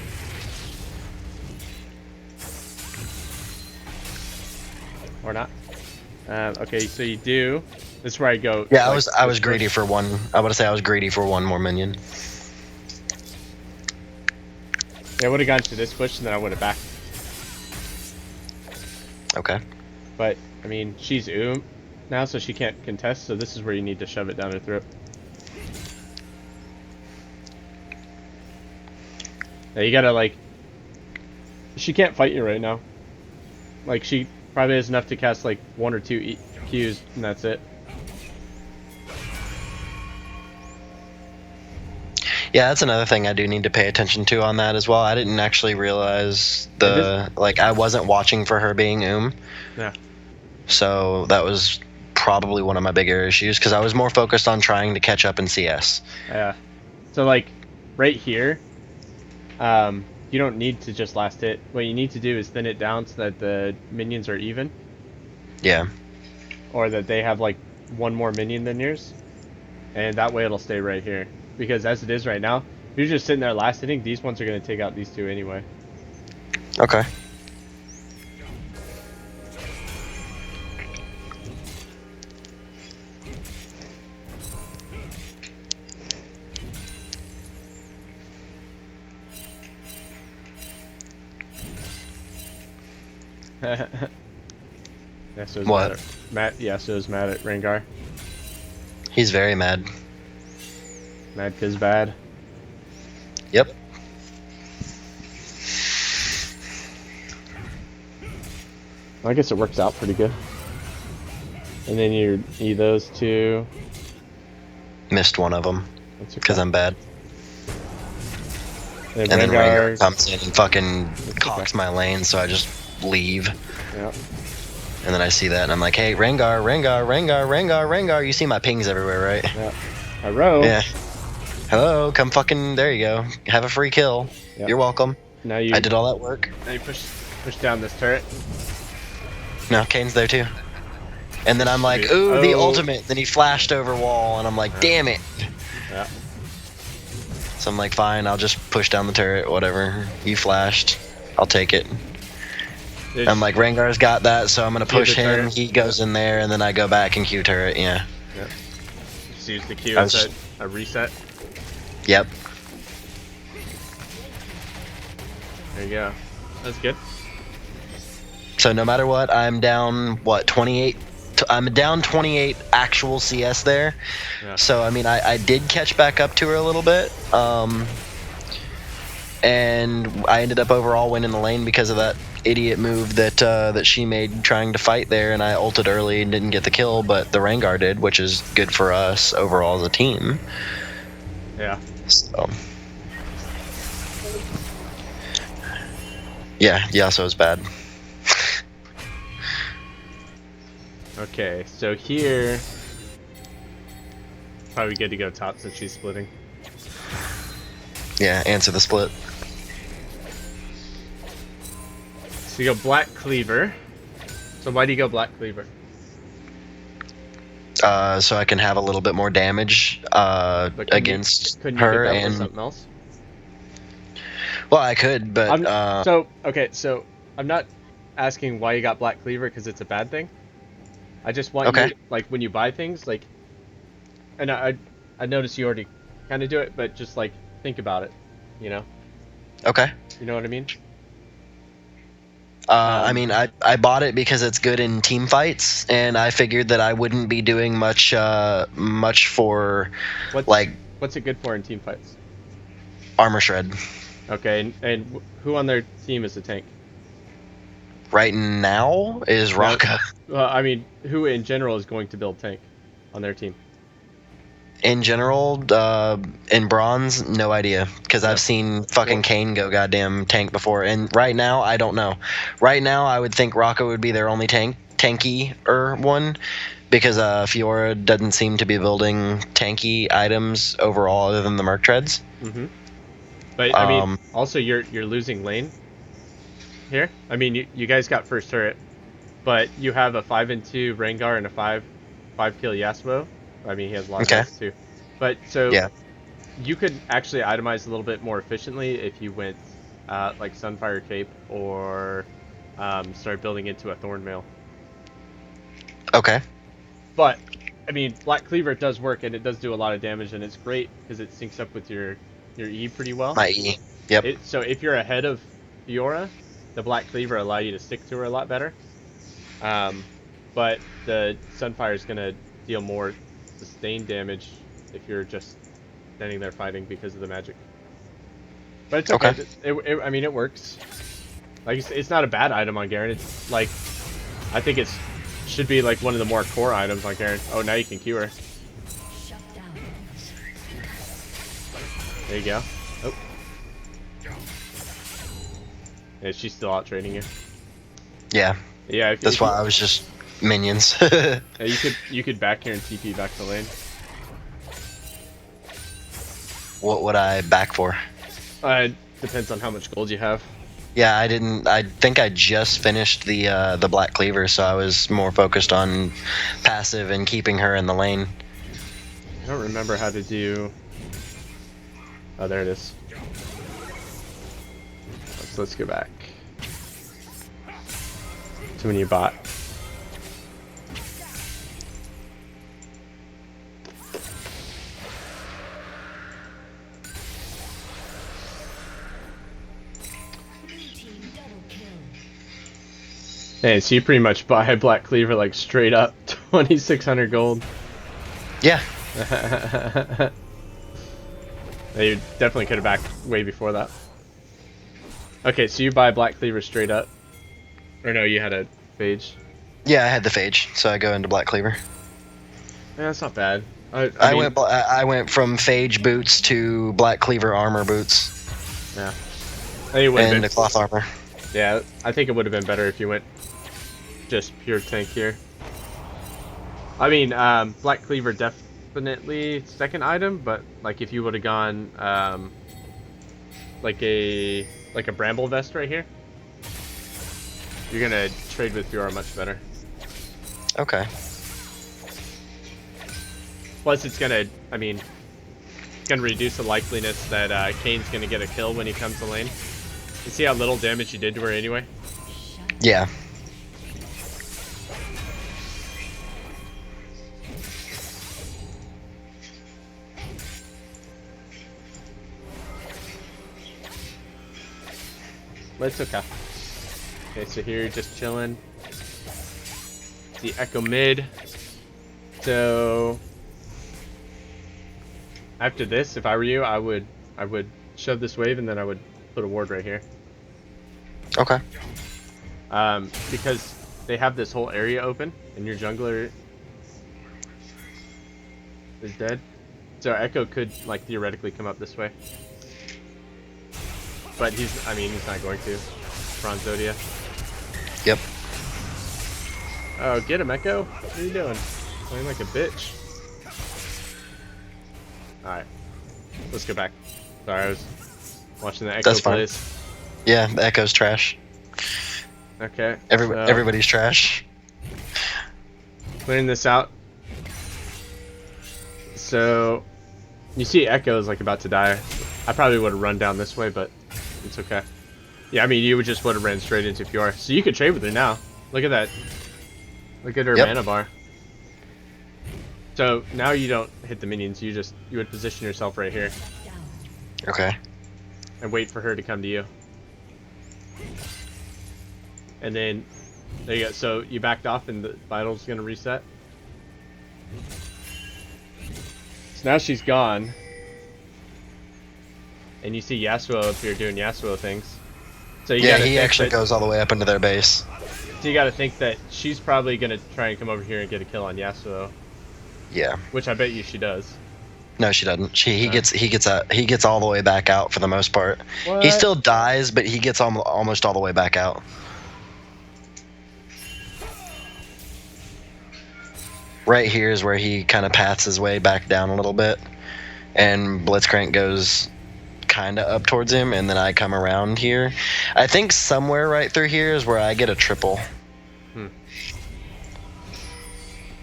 Or not. Okay, so you do. This is where I go. Yeah, like, I was this greedy push. for one. I would say I was greedy for one more minion. Yeah, I would have gone to this push and then I would have backed. Okay. But I mean, she's now, so she can't contest. So this is where you need to shove it down her throat. Now you gotta like. She can't fight you right now. Like she probably has enough to cast like 1 or 2 Qs, and that's it. Yeah, that's another thing I do need to pay attention to on that as well. I didn't actually realize like I wasn't watching for her being Yeah. So that was probably one of my bigger issues because I was more focused on trying to catch up in CS. Yeah. So like right here, you don't need to just last hit. What you need to do is thin it down so that the minions are even, Yeah. or that they have like 1 more minion than yours, and that way it'll stay right here. Because as it is right now, if you're just sitting there last hitting, these ones are going to take out these 2 anyway. Okay. Yasuo's What? Yasuo's mad at Rengar. He's very mad. Mad 'cause bad. Yep. I guess it works out pretty good. And then you need those 2. Missed one of them That's because okay. I'm bad. And And then Rengar. Rengar comes in and fucking cocks my lane, so I just leave. Yeah. And then I see that and I'm like, hey, Rengar, Rengar, Rengar, Rengar, Rengar. You see my pings everywhere, right? Yeah. Hello. Yeah. Hello, come fucking, there you go. Have a free kill. Yep. You're welcome. Now you. I did all that work. Now you push down this turret. No, Kane's there too. And then I'm like, ooh, the Oh. ultimate. Then he flashed over wall and I'm like, damn it. Yeah. So I'm like, fine, I'll just push down the turret, whatever. You flashed. I'll take it. Dude, I'm like, Rengar's got that, so I'm gonna Q the push him. turret. He goes in there, and then I go back and Q turret. Yeah. just use the Q I as was- a reset. Yep. There you go. That's good. So no matter what, I'm down 28. I'm down 28 actual CS there. Yeah. So I mean, I did catch back up to her a little bit. And I ended up overall winning the lane because of that idiot move that she made trying to fight there, and I ulted early and didn't get the kill, but the Rengar did, which is good for us overall as a team. Yeah. So yeah, Yasuo's bad. Okay, so here, probably good to go top since she's splitting. Yeah, answer the split. So you go Black Cleaver. So why do you go Black Cleaver? So I can have a little bit more damage But couldn't against Couldn't you her get that with and something else? well, I could, but So I'm not asking why you got Black Cleaver because it's a bad thing. I just want Okay. you, like, when you buy things, like, and I noticed you already kind of do it, but just like think about it, you know? okay. You know what I mean? I mean, I bought it because it's good in team fights, and I figured that I wouldn't be doing much for What's it good for in team fights? armor shred. Okay, and who on their team is a tank? Right now is Raka. Well, I mean, who in general is going to build tank on their team? In general, in bronze, no idea, because Yeah. I've seen fucking Kane go goddamn tank before, and right now I don't know. Right now, I would think Raka would be their only tanky one, because Fiora doesn't seem to be building tanky items overall other than the Merc Treads. Mm-hmm. But I mean, Um, also you're losing lane here. I mean, you guys got first turret, but you have a 5-2 Rengar and a 5 kill Yasuo. I mean, he has a lot Okay. of hits too. But so Yeah. you could actually itemize a little bit more efficiently if you went like Sunfire Cape or start building into a Thornmail. Okay. But I mean, Black Cleaver does work and it does do a lot of damage, and it's great because it syncs up with your E pretty well. My E. Yep. So if you're ahead of Fiora, the Black Cleaver allow you to stick to her a lot better. but the Sunfire is gonna deal more sustained damage if you're just standing there fighting because of the magic. But it's okay. Okay. I mean, it works. Like, it's not a bad item on Garen. It's like, I think it's should be like one of the more core items on Garen. Oh, now you can Q her. Shut down. There you go. Oh. Yeah, she's still out trading you. Yeah. Yeah. That's why I was just minions. Yeah, you could back here and TP back to lane. What would I back for? Depends on how much gold you have. Yeah, I didn't. I think I just finished the Black Cleaver, so I was more focused on passive and keeping her in the lane. I don't remember how to do. Oh, there it is. Let's go back to when you bought. Hey, so you pretty much buy Black Cleaver like straight up 2,600 gold. Yeah. You definitely could have backed way before that. Okay, so you buy Black Cleaver straight up. Or no, you had a Phage. Yeah, I had the Phage, so I go into Black Cleaver. Yeah, that's not bad. I went from Phage boots to Black Cleaver armor boots. Yeah. I think it would have And been, the cloth armor. yeah, I think it would have been better if you went just pure tank here. I mean, Black Cleaver definitely second item, but like if you would have gone like a Bramble Vest right here, you're gonna trade with Fiora much better. Okay. Plus, it's gonna, I mean, it's gonna reduce the likeliness that Kane's gonna get a kill when he comes to lane. You see how little damage you did to her anyway? Yeah. But it's okay. Okay, so here you're just chilling. The Echo mid. So after this, if I were you, I would shove this wave and then I would put a ward right here. Okay. Because they have this whole area open and your jungler is dead. So Echo could like theoretically come up this way. But he's not going to. Bronzodia. Yep. Oh, get him, Echo. What are you doing? Playing like a bitch. Alright. Let's go back. Sorry, I was watching the Echo That's fine. plays. Yeah, the Echo's trash. Okay. Everybody's trash. Clearing this out. So, you see Echo is like about to die. I probably would have run down this way, but it's okay. Yeah, I mean, you would just would have ran straight into Fiora. So you could trade with her now. Look at that. Look at her mana bar. So now you don't hit the minions. You would position yourself right here Okay. and wait for her to come to you. And then there you go. So you backed off, and the vital's gonna reset. So now she's gone, and you see Yasuo up here doing Yasuo things. So you Yeah, gotta he think actually that, goes all the way up into their base. So you gotta think that she's probably gonna try and come over here and get a kill on Yasuo, Yeah. which I bet you she does. No, she doesn't. He gets all the way back out for the most part. What? He still dies, but he gets almost all the way back out. Right here is where he kind of paths his way back down a little bit, and Blitzcrank goes kind of up towards him, and then I come around here. I think somewhere right through here is where I get a triple.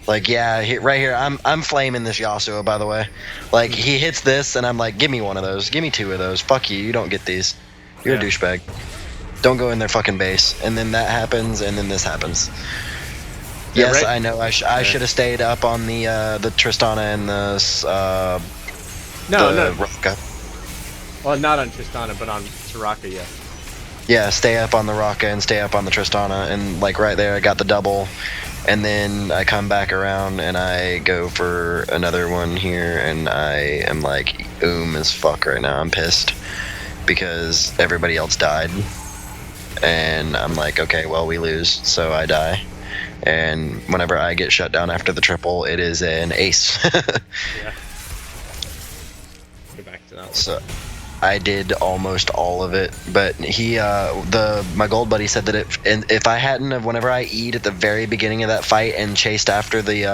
Like, yeah, right here, I'm flaming this Yasuo, by the way. Like, he hits this, and I'm like, give me one of those. Give me two of those. Fuck you, you don't get these. You're a douchebag. Don't go in their fucking base. And then that happens, and then this happens. Yeah, Yes, right? I know, I should have stayed up on the Tristana and the Raka. Well, not on Tristana, but on Soraka, yes. Yeah, stay up on the Raka and stay up on the Tristana, and like right there I got the double, And then I come back around and I go for another one here, and I am like as fuck right now. I'm pissed because everybody else died, and I'm like, okay, well, we lose, so I die. And whenever I get shut down after the triple, it is an ace. Yeah. Go back to that one. So I did almost all of it, but my gold buddy said that if I hadn't have, whenever I E'd at the very beginning of that fight and chased after the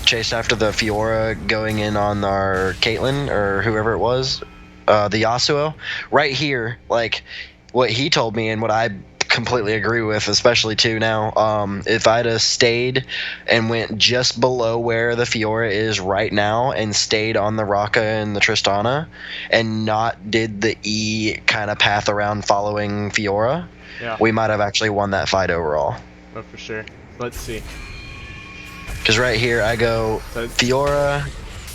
Fiora going in on our Caitlyn or whoever it was, the Yasuo, right here, like what he told me and what I completely agree with, especially too now. If I'd have stayed and went just below where the Fiora is right now and stayed on the Raka and the Tristana and not did the E kind of path around following Fiora, Yeah. we might have actually won that fight overall. Oh, for sure. Let's see. Because right here I go So- Fiora,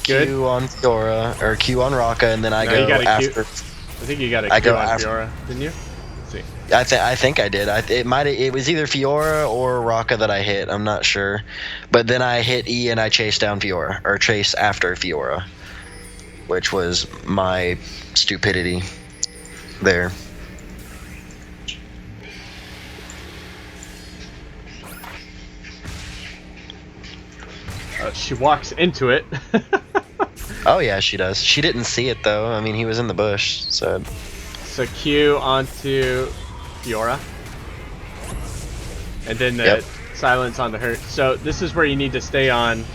Good. Q on Fiora, or Q on Raka, and then I No, go you got a Q. after. I think you got a I Q go on after- Fiora, didn't you? Let's see. I think I did. It was either Fiora or Raka that I hit. I'm not sure, but then I hit E and I chased down Fiora, or chase after Fiora, which was my stupidity there. She walks into it. Oh yeah, she does. She didn't see it though. I mean, he was in the bush, so So Q onto Fiora. And then the Yep. silence onto her. So this is where you need to stay on.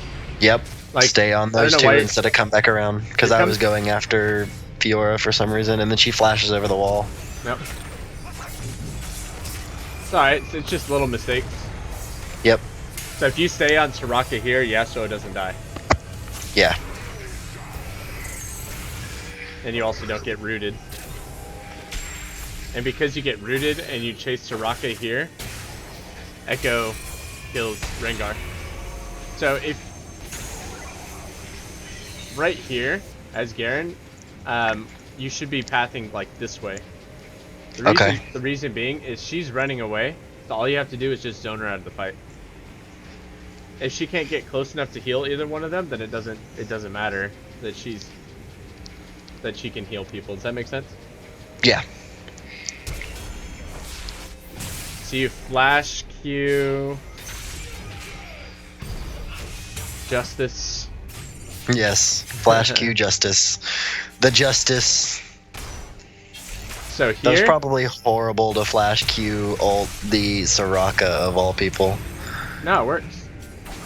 yep. Like, Stay on I don't those know two why- instead of come back around because It I comes- was going after Fiora for some reason, and then she flashes over the wall. Yep. It's alright, it's just little mistakes. Yep. So if you stay on Soraka here, Yasuo doesn't die. Yeah. And you also don't get rooted. And because you get rooted and you chase Soraka here, Echo kills Rengar. So if right here as Garen, you should be pathing like this way. Okay. The reason being is she's running away, so all you have to do is just zone her out of the fight. If she can't get close enough to heal either one of them, then it doesn't matter that she can heal people. Does that make sense? Yeah. So you flash Q Justice. Yes. Flash Q Justice. The Justice. So That was here, probably horrible to flash Q ult the Soraka of all people. no, it works.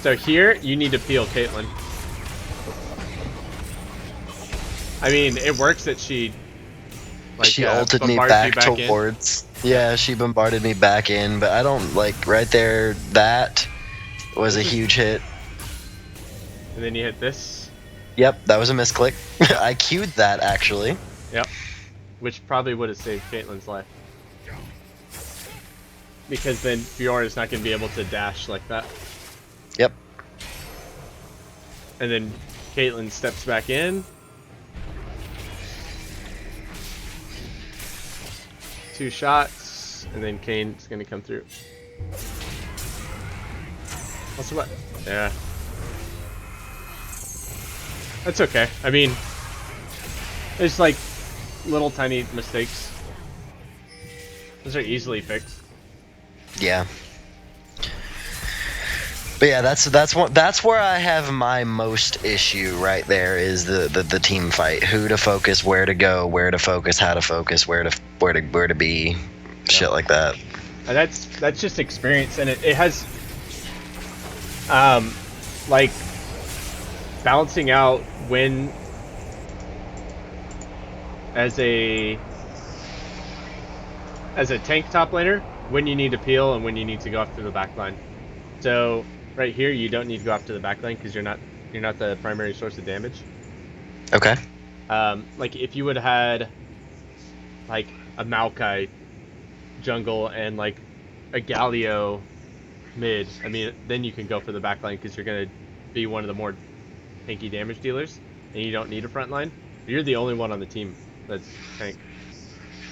So here, you need to peel Caitlyn. I mean, it works that she She ulted me bombarded back, you in. towards. Yeah, she bombarded me back in, but I don't like right there. That was a huge hit. And then you hit this. Yep, that was a misclick. I queued that actually. Yep. Which probably would have saved Caitlyn's life. Because then Fiora's not going to be able to dash like that. Yep. And then Caitlyn steps back in. Two shots, and then Kane's gonna come through. What's what? Yeah. That's okay. I mean, it's like little tiny mistakes. Those are easily fixed. Yeah. But yeah, that's where I have my most issue right there is the team fight. Who to focus, where to go, where to focus, how to focus, where to be, shit like that. And that's just experience, and it has like balancing out when as a tank top laner, when you need to peel and when you need to go after the back line. So right here you don't need to go after the back line because you're not the primary source of damage. Okay. Like if you would have had like a Maokai jungle and like a Galio mid, I mean, then you can go for the back line because you're gonna be one of the more tanky damage dealers, and you don't need a front line. You're the only one on the team that's tank.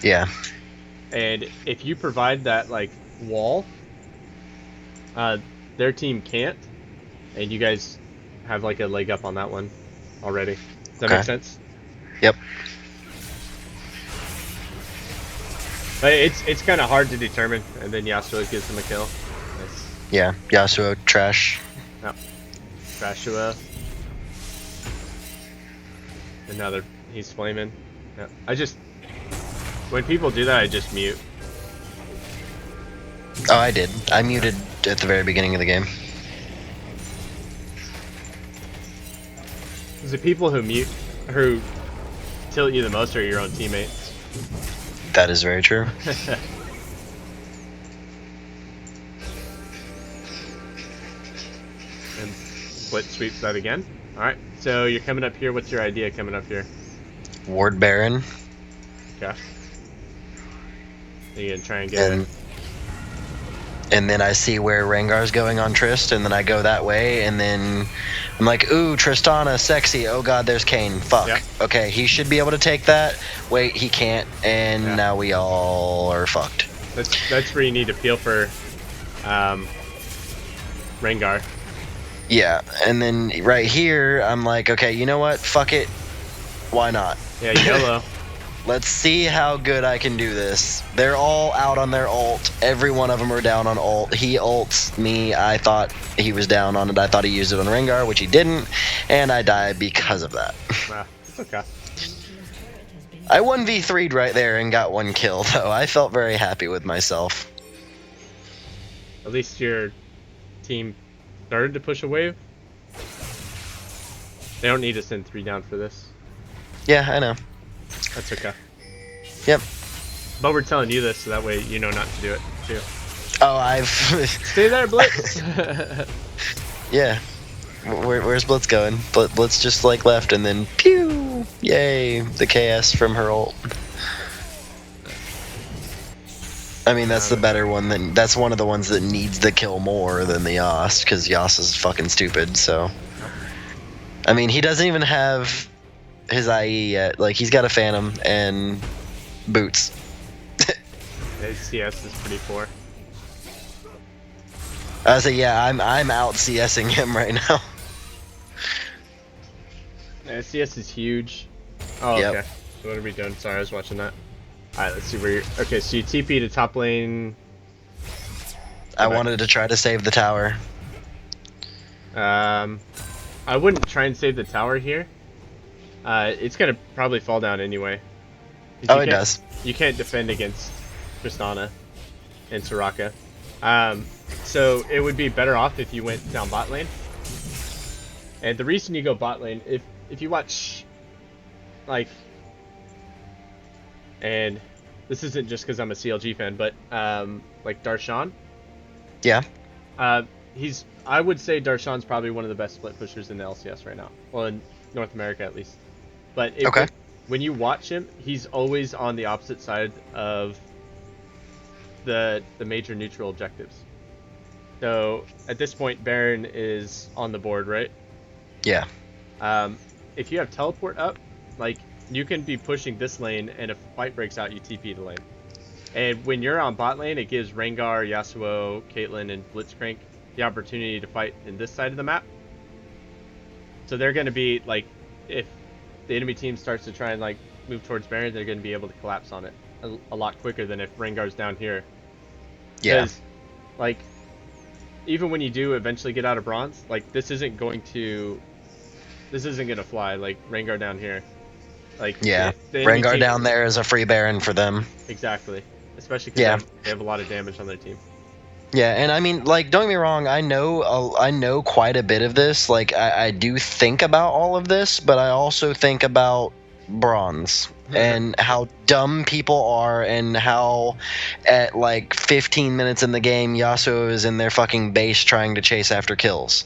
Yeah. And if you provide that like wall, Their team can't, and you guys have like a leg up on that one already. Does that Okay. make sense? Yep. But it's kind of hard to determine, and then Yasuo gives him a kill. Nice. Yeah. Yasuo trash. Trashua. And now he's flaming. Yeah. When people do that, I just mute. Oh, I did. I muted at the very beginning of the game. Because the people who tilt you the most are your own teammates. That is very true. And Split sweeps that again. Alright, so you're coming up here. What's your idea coming up here? Ward Baron. Okay. You gonna try and get it? And then I see where Rengar's going on Trist, and then I go that way, and then I'm like, ooh, Tristana, sexy. Oh god, there's Kayn. Fuck. Yep. Okay, he should be able to take that. Wait, he can't, and Yeah. now we all are fucked. That's where you need to feel for Rengar. Yeah, and then right here, I'm like, okay, you know what? Fuck it. Why not? Yeah, YOLO. Let's see how good I can do this. They're all out on their ult. Every one of them are down on ult. He ults me. I thought he was down on it. I thought he used it on Rengar, which he didn't, and I died because of that. It's okay. I 1v3'd right there and got one kill, though. I felt very happy with myself. At least your team started to push a wave. They don't need to send 3 down for this. Yeah, I know. That's okay. Yep. But we're telling you this so that way you know not to do it too. Oh, I've... Stay there, Blitz! yeah. Where's Blitz going? Blitz just, like, left and then pew! Yay, the KS from her ult. I mean, that's the better one. That's one of the ones that needs the kill more than the Yas, because Yas is fucking stupid, so... I mean, he doesn't even have his IE yet. Like, he's got a Phantom and boots. His CS is pretty poor. I was like, yeah, I'm out CSing him right now. Yeah, CS is huge. Oh, Yep. okay. So what are we doing? Sorry, I was watching that. Alright, let's see where you're... Okay, so you TP to top lane. I Okay. wanted to try to save the tower. I wouldn't try and save the tower here. It's gonna probably fall down anyway. 'Cause Oh, you it can't- does. You can't defend against Tristana and Soraka. So it would be better off if you went down bot lane. And the reason you go bot lane, if you watch, like, and this isn't just because I'm a CLG fan, but like Darshan. Yeah. I would say Darshan's probably one of the best split pushers in the LCS right now. Well, in North America at least. But Okay. when you watch him, he's always on the opposite side of the major neutral objectives. So at this point, Baron is on the board, right? Yeah. If you have teleport up, like, you can be pushing this lane, and if a fight breaks out, you TP the lane. And when you're on bot lane, it gives Rengar, Yasuo, Caitlyn, and Blitzcrank the opportunity to fight in this side of the map. So they're going to be, like, if the enemy team starts to try and, like, move towards Baron, they're going to be able to collapse on it a lot quicker than if Rengar's down here. Yeah. Because, like, even when you do eventually get out of bronze, like, this isn't going to fly, like, Rengar down here. Like, Yeah. the enemy Rengar team- down there is a free Baron for them. Exactly. Especially because Yeah. they have a lot of damage on their team. Yeah, and I mean, like, don't get me wrong. I know quite a bit of this. Like, I do think about all of this, but I also think about bronze and how dumb people are, and how at like 15 minutes in the game, Yasuo is in their fucking base trying to chase after kills.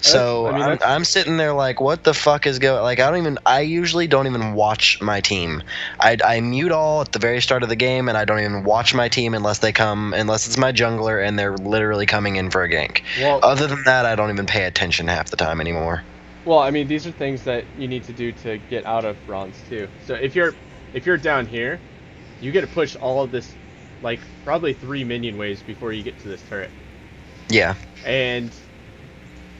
So I mean, that's- I'm sitting there like, what the fuck is going? Like, I usually don't even watch my team. I mute all at the very start of the game, and I don't even watch my team unless it's my jungler and they're literally coming in for a gank. Well, Other than that, I don't even pay attention half the time anymore. well, I mean, these are things that you need to do to get out of bronze too. So if you're down here, you get to push all of this, like, probably 3 minion waves before you get to this turret. Yeah. And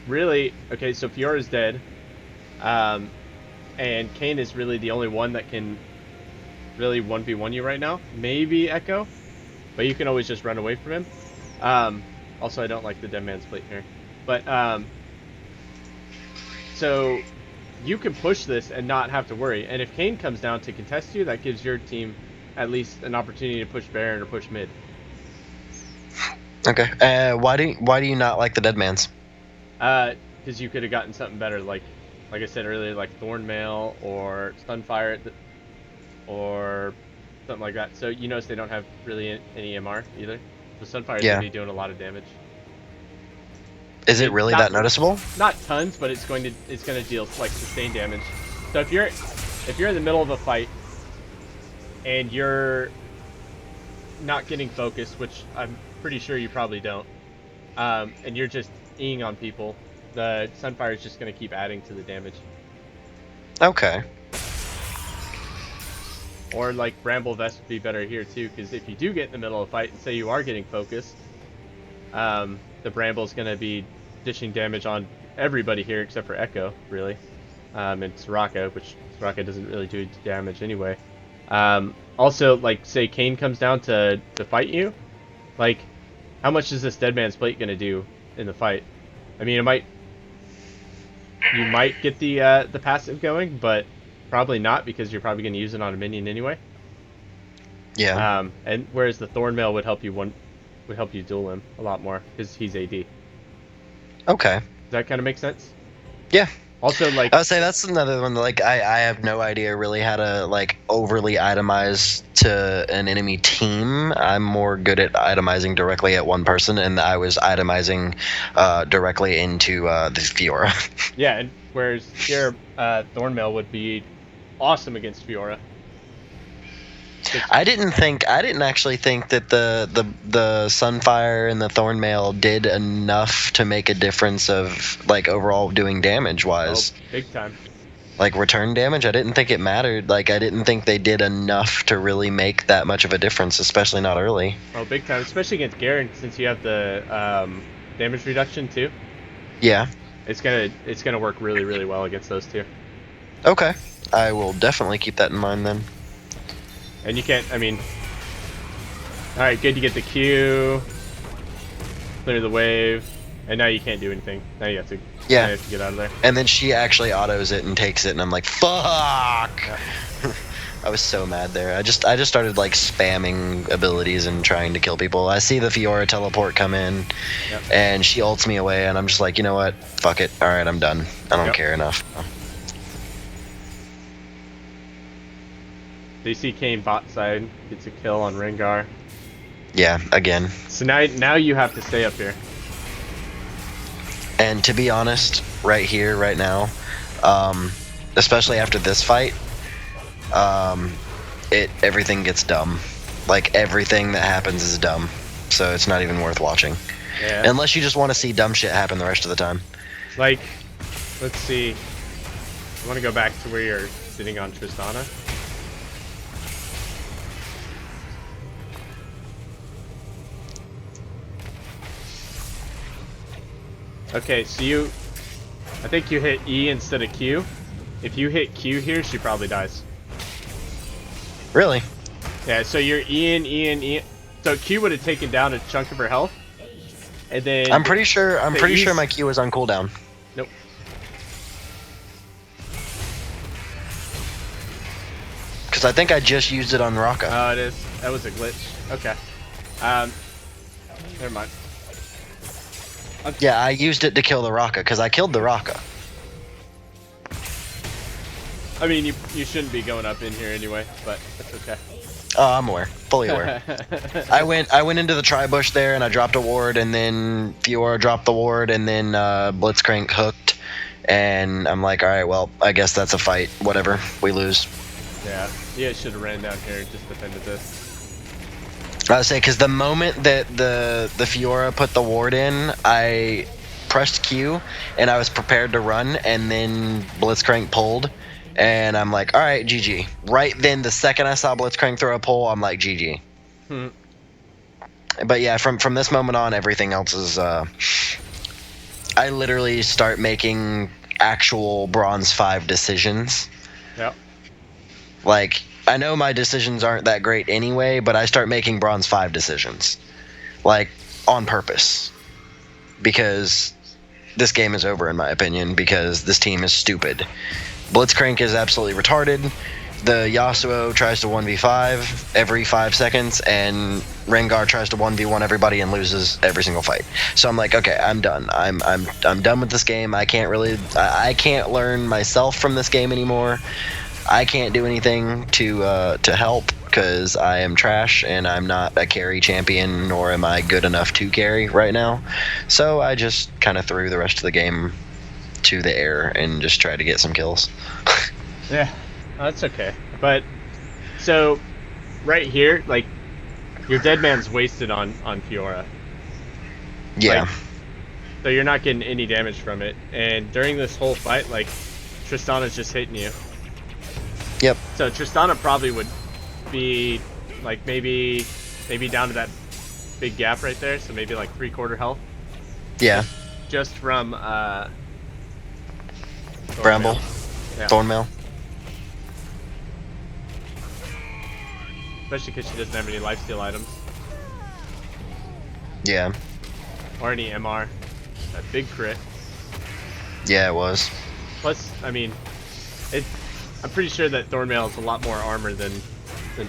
really, okay, so Fiora's dead. And Kayn is really the only one that can really 1v1 you right now. Maybe Echo, but you can always just run away from him. Also, I don't like the Dead Man's Plate here. But, so you can push this and not have to worry. And if Kayn comes down to contest you, that gives your team at least an opportunity to push Baron or push mid. Okay. Why do you not like the Dead Man's? Because you could have gotten something better, like I said earlier, like Thornmail or Sunfire, or something like that. So you notice they don't have really any MR either. So Sunfire's Yeah. gonna be doing a lot of damage. Is it really that noticeable? Not tons, but it's going to deal like sustained damage. So if you're in the middle of a fight and you're not getting focused, which I'm pretty sure you probably don't, and you're just eing on people, the Sunfire is just going to keep adding to the damage. Okay. Or like Bramble Vest would be better here too, because if you do get in the middle of a fight and say you are getting focused, the Bramble's going to be dishing damage on everybody here except for Echo, really, and Soraka, which Soraka doesn't really do damage anyway. Also, like, say Kayn comes down to fight you, like, how much is this Dead Man's Plate going to do in the fight? I mean, you might get the passive going, but probably not, because you're probably going to use it on a minion anyway. Yeah. And whereas the Thornmail would help you duel him a lot more because he's AD. Okay. Does that kind of make sense? Yeah. Also, like, I would say that's another one. Like, I have no idea really how to like overly itemize to an enemy team. I'm more good at itemizing directly at one person, and I was itemizing directly into the Fiora. yeah, and whereas here, Thornmail would be awesome against Fiora. I didn't actually think that the Sunfire and the Thornmail did enough to make a difference of like overall doing damage wise. Oh, big time. Like return damage, I didn't think it mattered. Like I didn't think they did enough to really make that much of a difference, especially not early. Oh, big time, especially against Garen, since you have the damage reduction too. Yeah. It's gonna work really, really well against those two. Okay. I will definitely keep that in mind then. And you can't, I mean, alright, good to get the Q, clear the wave, and now you can't do anything. Now you have to, Yeah. now you have to get out of there. And then she actually autos it and takes it, and I'm like, fuck! Yeah. I was so mad there. I just started like spamming abilities and trying to kill people. I see the Fiora teleport come in, Yep. and she ults me away, and I'm just like, you know what? Fuck it. Alright, I'm done. I don't Yep. care enough. DC Kayn bot side gets a kill on Rengar. Yeah, again. So now you have to stay up here. And to be honest, right here, right now, especially after this fight, everything gets dumb. Like everything that happens is dumb, so it's not even worth watching. Yeah. Unless you just want to see dumb shit happen the rest of the time. Like, let's see. I want to go back to where you're sitting on Tristana. Okay, so I think you hit E instead of Q. If you hit Q here, she probably dies. Really? Yeah, so you're E. So Q would have taken down a chunk of her health. And then I'm pretty sure E's- my Q was on cooldown. Nope. Because I think I just used it on Raka. Oh, it is. That was a glitch. Okay. Never mind. Yeah, I used it to kill the Raka, because I killed the Raka. I mean, you shouldn't be going up in here anyway, but that's okay. Oh, I'm aware. Fully aware. I went into the tri-bush there, and I dropped a ward, and then Fiora dropped the ward, and then Blitzcrank hooked. And I'm like, alright, well, I guess that's a fight. Whatever. We lose. Yeah, you should have ran down here and just defended this. I would say, because the moment that the Fiora put the ward in, I pressed Q, and I was prepared to run, and then Blitzcrank pulled, and I'm like, all right, GG. Right then, the second I saw Blitzcrank throw a pull, I'm like, GG. But yeah, from this moment on, everything else is. I literally start making actual Bronze 5 decisions. Yep. Like, I know my decisions aren't that great anyway, but I start making Bronze 5 decisions. Like, on purpose. Because this game is over, in my opinion, because this team is stupid. Blitzcrank is absolutely retarded. The Yasuo tries to 1v5 every 5 seconds, and Rengar tries to 1v1 everybody and loses every single fight. So I'm like, okay, I'm done. I'm done with this game. I can't learn myself from this game anymore. I can't do anything to help because I am trash and I'm not a carry champion, nor am I good enough to carry right now. So I just kind of threw the rest of the game to the air and just tried to get some kills. Yeah, that's okay. But so right here, like your dead man's wasted on Fiora. Yeah. Like, so you're not getting any damage from it, and during this whole fight, like Tristana's just hitting you. Yep. So Tristana probably would be like maybe down to that big gap right there, so maybe like 3/4 health. Yeah. Just from Bramble. Yeah. Thornmail. Especially because she doesn't have any lifesteal items Yeah. or any MR. That big crit. Yeah, it was. Plus, I mean, I'm pretty sure that Thornmail is a lot more armor than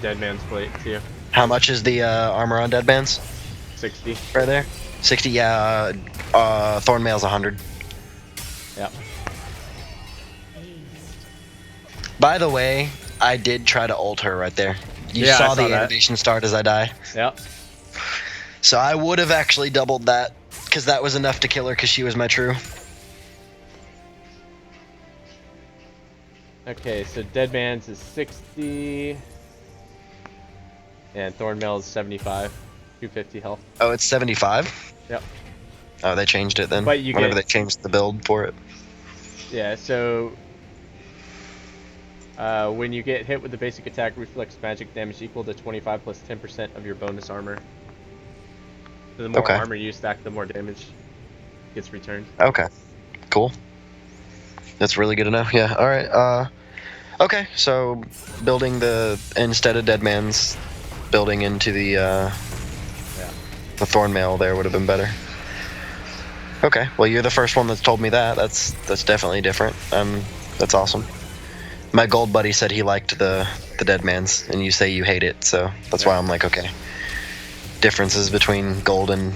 Deadman's Plate too. How much is the armor on Deadman's? 60. Right there. 60. Yeah. Thornmail's 100. Yeah. By the way, I did try to ult her right there. You Yeah, I saw saw the that. animation start as I die. Yep. So I would have actually doubled that because that was enough to kill her because she was my true. Okay, so Deadman's is 60. And Thornmail is 75. 250 health. Oh, it's 75? Yep. Oh, they changed it then. But you Whenever get- they changed the build for it. Yeah, so when you get hit with the basic attack, reflex magic damage equal to 25 plus 10% of your bonus armor. So the more Okay. armor you stack, the more damage gets returned. Okay. Cool. That's really good to know. Yeah. All right. Okay. So building instead of Deadman's, building into the Thornmail there would have been better. Okay. Well, you're the first one that's told me that. That's definitely different. That's awesome. My gold buddy said he liked the Deadman's, and you say you hate it, so that's why I'm like, okay. Differences between gold and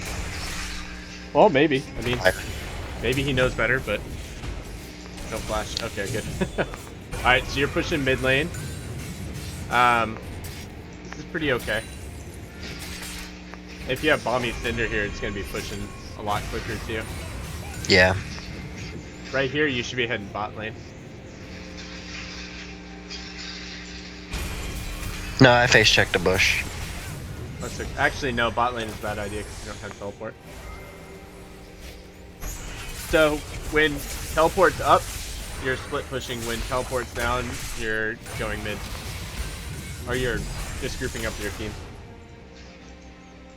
Well, maybe. I mean, fire. maybe he knows better, but no flash. Okay, good. Alright, so you're pushing mid lane. This is pretty okay. If you have Bomby Cinder here, it's going to be pushing a lot quicker too. Yeah. Right here, you should be heading bot lane. No, I face checked a bush. Actually, no, bot lane is a bad idea because you don't have teleport. So, when teleport's up, you're split pushing. When teleport's down, you're going mid. Or you're just grouping up your team.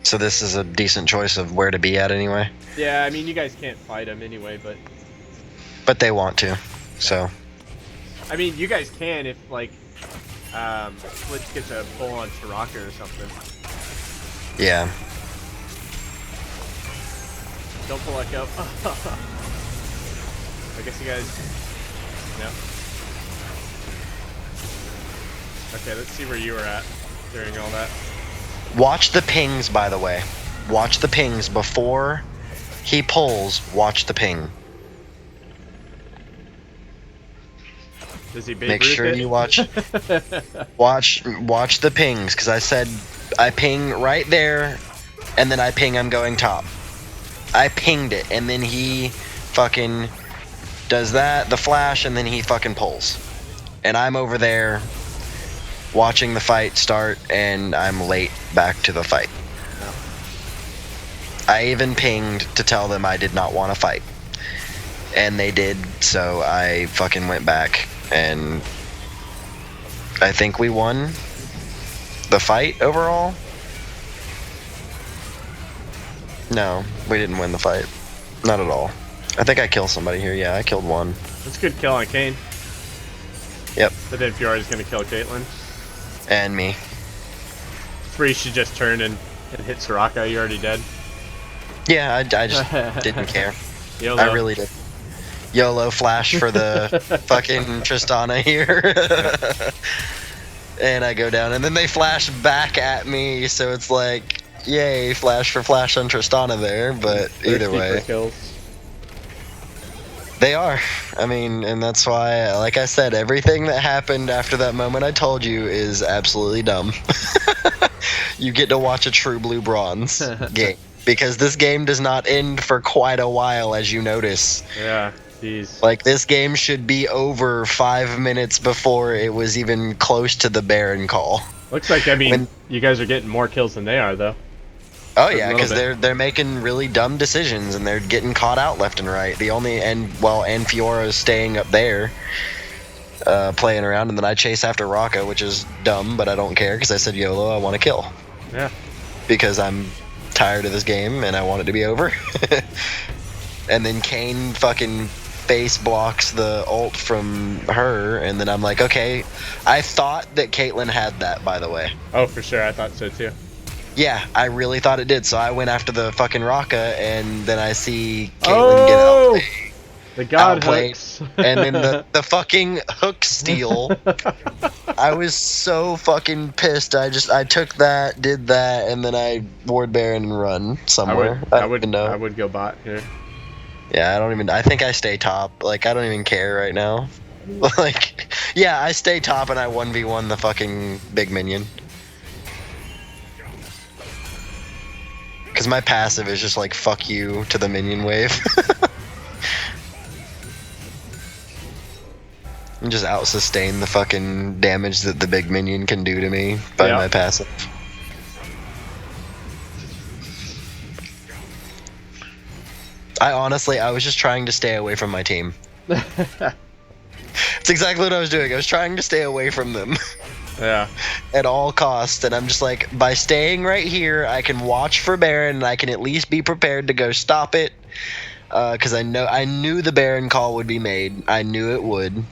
So this is a decent choice of where to be at anyway. Yeah, I mean, you guys can't fight them anyway, But they want to, so. I mean, you guys can if, like, Blitz gets a pull on Soraka or something. Yeah. Don't pull that go. I guess you guys... No. Okay, let's see where you were at during all that. Watch the pings, by the way. Watch the pings before he pulls. Watch the ping. Does he Babe Make Ruth sure it? you watch. Watch the pings, because I said I ping right there, and then I ping I'm going top. I pinged it, and then he fucking does that, the flash, and then he fucking pulls. And I'm over there watching the fight start, and I'm late back to the fight. I even pinged to tell them I did not want to fight. And they did, so I fucking went back, and I think we won the fight overall. No, we didn't win the fight. Not at all. I think I killed somebody here. Yeah, I killed one. That's a good kill on Kane. Yep. But then Fiora's gonna kill Caitlyn. And me. It's where you should just turn and hit Soraka. You're already dead. Yeah, I just didn't care. YOLO. I really did. YOLO flash for the fucking Tristana here. And I go down, and then they flash back at me, so it's like, yay, flash for flash on Tristana there, but either Thirsty for way. kills. They are. I mean, and that's why, like I said, everything that happened after that moment I told you is absolutely dumb. You get to watch a true blue bronze game. Because this game does not end for quite a while, as you notice. Yeah, jeez. Like, this game should be over 5 minutes before it was even close to the Baron call. Looks like, I mean, When- you guys are getting more kills than they are, though. Oh A yeah, little because they're making really dumb decisions and they're getting caught out left and right. And Fiora's staying up there, playing around, and then I chase after Rocka, which is dumb, but I don't care because I said YOLO, I want to kill. Yeah. Because I'm tired of this game and I want it to be over. And then Kane fucking face blocks the ult from her, and then I'm like, okay, I thought that Caitlyn had that, by the way. Oh, for sure. I thought so, too. Yeah, I really thought it did, so I went after the fucking Rocka, and then I see Caitlyn get Oh! The god outplayed, hooks. and then the fucking hook steal. I was so fucking pissed. I took that, did that, and then I ward Baron and run somewhere. I don't would even know. I would go bot here. Yeah, I think I stay top. Like, I don't even care right now. Like, yeah, I stay top and I 1v1 the fucking big minion. Because my passive is just like, fuck you to the minion wave. And just out-sustain the fucking damage that the big minion can do to me by my passive. I was just trying to stay away from my team. It's exactly what I was doing. I was trying to stay away from them. Yeah. At all costs, and I'm just like, by staying right here, I can watch for Baron, and I can at least be prepared to go stop it. Because I knew the Baron call would be made. I knew it would.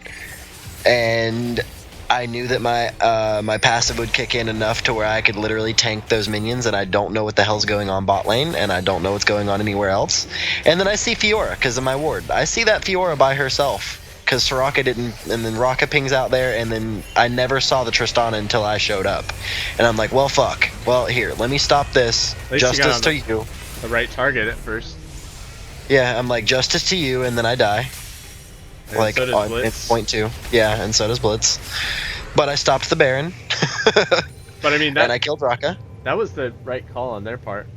And I knew that my passive would kick in enough to where I could literally tank those minions, and I don't know what the hell's going on bot lane, and I don't know what's going on anywhere else. And then I see Fiora because of my ward. I see that Fiora by herself because Soraka didn't, and then Rocka pings out there, and then I never saw the Tristana until I showed up. And I'm like, well, fuck. Well, here, let me stop this. At least you got Justice to you. The right target at first. Yeah, I'm like, justice to you, and then I die. And Like, so does on Blitz. point 2. Yeah, and so does Blitz. But I stopped the Baron. But I mean, and I killed Rocka. that was the right call on their part.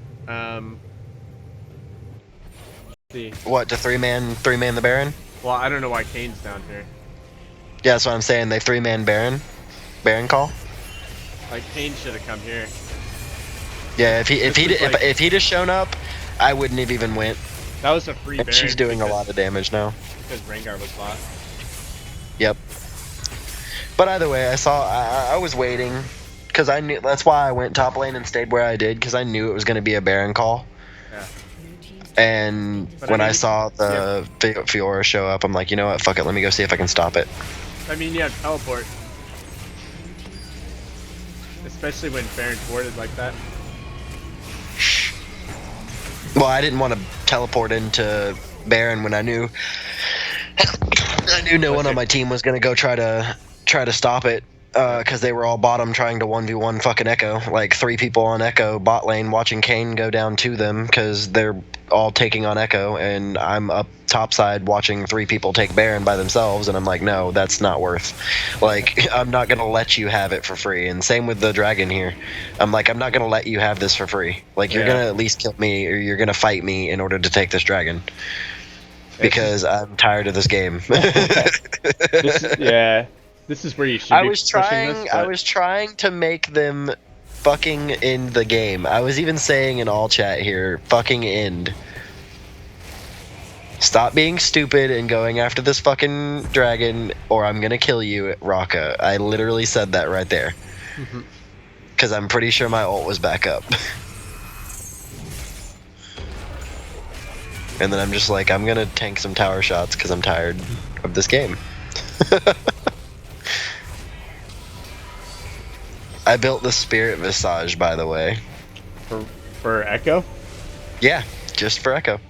See. What, to three-man the Baron? Well, I don't know why Kane's down here. Yeah, that's what I'm saying. They three-man Baron call. Like, Kane should have come here. Yeah, if he'd have shown up, I wouldn't have even went. That was a free And Baron. she's doing a because- lot of damage now. Because Rengar was bot. Yep. But either way, I was waiting because I knew, that's why I went top lane and stayed where I did, because I knew it was going to be a Baron call. Yeah. And But when I I mean, saw the Fiora show up, I'm like, you know what, fuck it, let me go see if I can stop it. I mean, you have teleport. Especially when Baron's warded like that. Well, I didn't want to teleport into Baron when I knew no one on my team was gonna go try to stop it, because they were all bottom trying to 1v1 fucking Echo. Like 3 people on Echo bot lane watching Kane go down to them because they're all taking on Echo, and I'm up top side watching 3 people take Baron by themselves, and I'm like, no, that's not worth. Like, I'm not gonna let you have it for free. And same with the dragon here. I'm like, I'm not gonna let you have this for free. Like, you're gonna at least kill me, or you're gonna fight me in order to take this dragon. Because I'm tired of this game. This is where you should be pushing this, I but- was trying to make them fucking end the game. I was even saying in all chat here, fucking end. Stop being stupid and going after this fucking dragon, or I'm gonna kill you, Rocka. I literally said that right there. Because I'm pretty sure my ult was back up. And then I'm just like, I'm gonna tank some tower shots because I'm tired of this game. I built the Spirit Visage, by the way. For Echo? Yeah, just for Echo.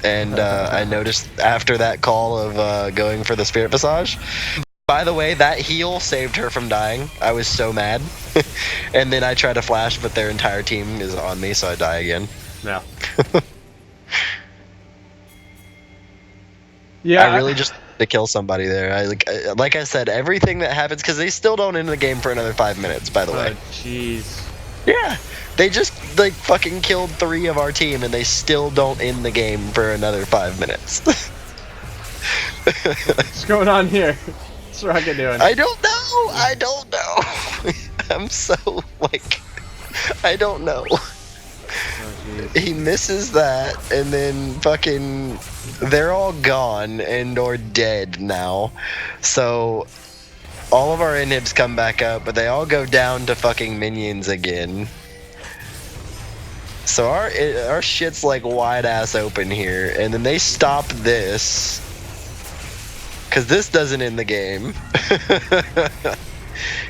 And I noticed after that call of going for the Spirit Visage, by the way, that heal saved her from dying. I was so mad. And then I try to flash, but their entire team is on me, so I die again. No. Yeah. I really just to kill somebody there. Like I said, everything that happens, because they still don't end the game for another 5 minutes, by the way. Oh, jeez. Yeah, they just like fucking killed 3 of our team, and they still don't end the game for another 5 minutes. What's going on here? What's Rocket doing? I don't know. I don't know. I'm so like, I don't know. Oh, jeez. He misses that, and then fucking, they're all gone and or dead now. So all of our inhibs come back up, but they all go down to fucking minions again. So our shit's like wide ass open here, and then they stop this, cause this doesn't end the game.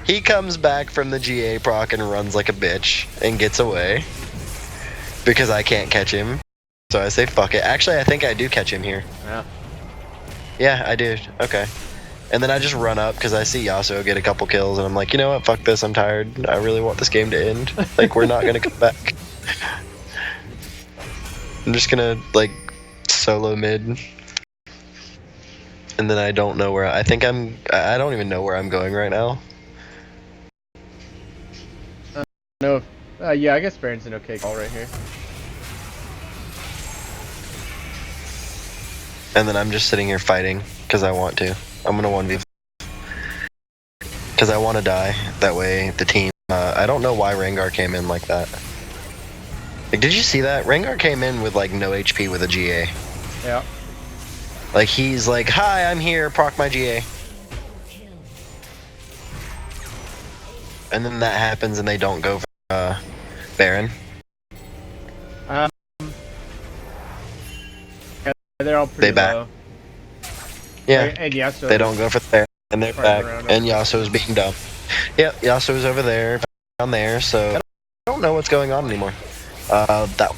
He comes back from the GA proc and runs like a bitch and gets away because I can't catch him. So I say fuck it. Actually, I think I do catch him here. Yeah. Yeah, I do. Okay. And then I just run up because I see Yasuo get a couple kills, and I'm like, you know what? Fuck this. I'm tired. I really want this game to end. Like, we're not gonna come back. I'm just gonna like solo mid, and then I don't know where I don't even know where I'm going right now. No. Yeah, I guess Baron's an okay call right here. And then I'm just sitting here fighting because I want to. I'm gonna 1v because I want to die. That way the team. I don't know why Rengar came in like that. Like, did you see that? Rengar came in with like no HP with a GA. Yeah. Like, he's like, hi, I'm here, proc my GA. And then that happens and they don't go for Baron. Yeah, they're all pretty They back. low. Yeah, And Yasuo. they don't go for the Baron, and they're Fighting back, around and us. Yasuo's being dumb. Yep, Yasuo's over there, down there, so I don't know what's going on anymore. That.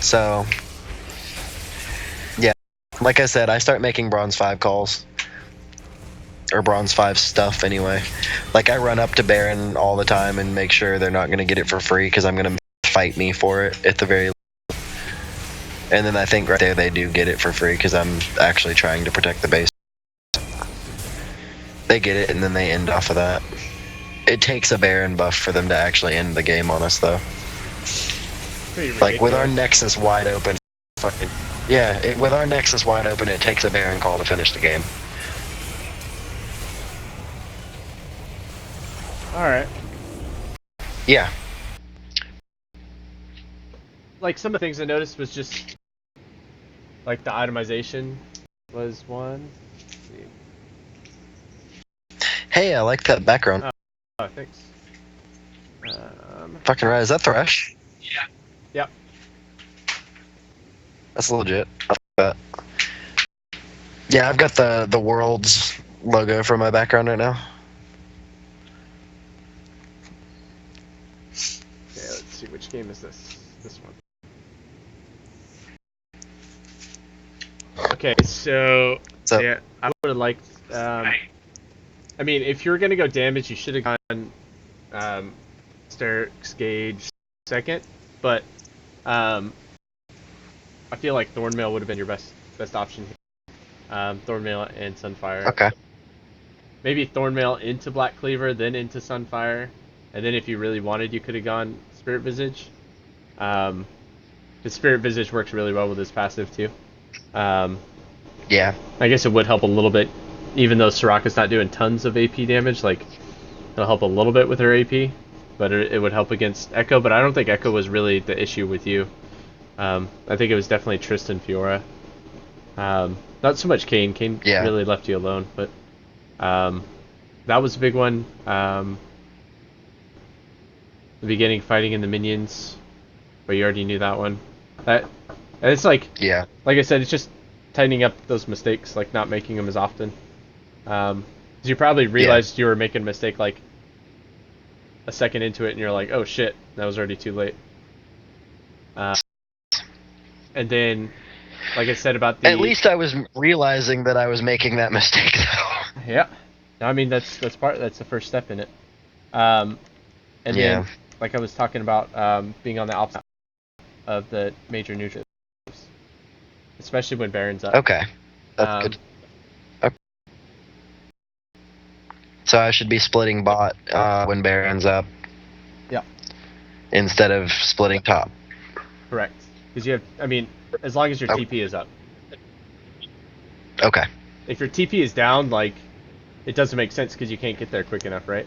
So, yeah, like I said, I start making Bronze 5 calls. Or Bronze 5 stuff, anyway. Like, I run up to Baron all the time and make sure they're not going to get it for free, because I'm going to fight me for it at the very least. And then I think right there they do get it for free, because I'm actually trying to protect the base. They get it, and then they end off of that. It takes a Baron buff for them to actually end the game on us, though. Pretty Like, with our ridiculous. Nexus wide open, fucking... Yeah, with our Nexus wide open, it takes a Baron call to finish the game. Alright. Yeah. Like, some of the things I noticed was just... Like, the itemization was one. Let's see. Hey, I like that background. Oh, thanks. Fucking right, is that Thresh? Yeah. Yep. That's legit. I like that. Yeah, I've got the world's logo for my background right now. Okay, let's see, which game is this? This one. Okay, so So yeah, I would have liked. I mean, if you're gonna go damage, you should have gone Sterix Gage second, but I feel like Thornmail would have been your best option here. Thornmail and Sunfire. okay. Maybe Thornmail into Black Cleaver, then into Sunfire, and then if you really wanted, you could have gone Spirit Visage. The Spirit Visage works really well with his passive too. Yeah. I guess it would help a little bit, even though Soraka's not doing tons of AP damage. Like, it'll help a little bit with her AP, but it would help against Echo. But I don't think Echo was really the issue with you. I think it was definitely Tristan Fiora. Not so much Kane. Kane Yeah. really left you alone, but that was a big one. The beginning, fighting in the minions. but you already knew that one. And it's like Yeah. I said, it's just tightening up those mistakes, like not making them as often. 'Cause you probably realized you were making a mistake like a second into it, and you're like, oh shit, that was already too late. And then, like I said about the. At least I was realizing that I was making that mistake, though. Yeah. I mean, that's the first step in it. And Yeah. then, like I was talking about, being on the opposite of the major neutrals, especially when Baron's up. Okay. That's good. Okay. So I should be splitting bot when Baron's up. Yeah. Instead of splitting top. Correct. Because you have, I mean, as long as your TP is up. Okay. If your TP is down, like, it doesn't make sense because you can't get there quick enough, right?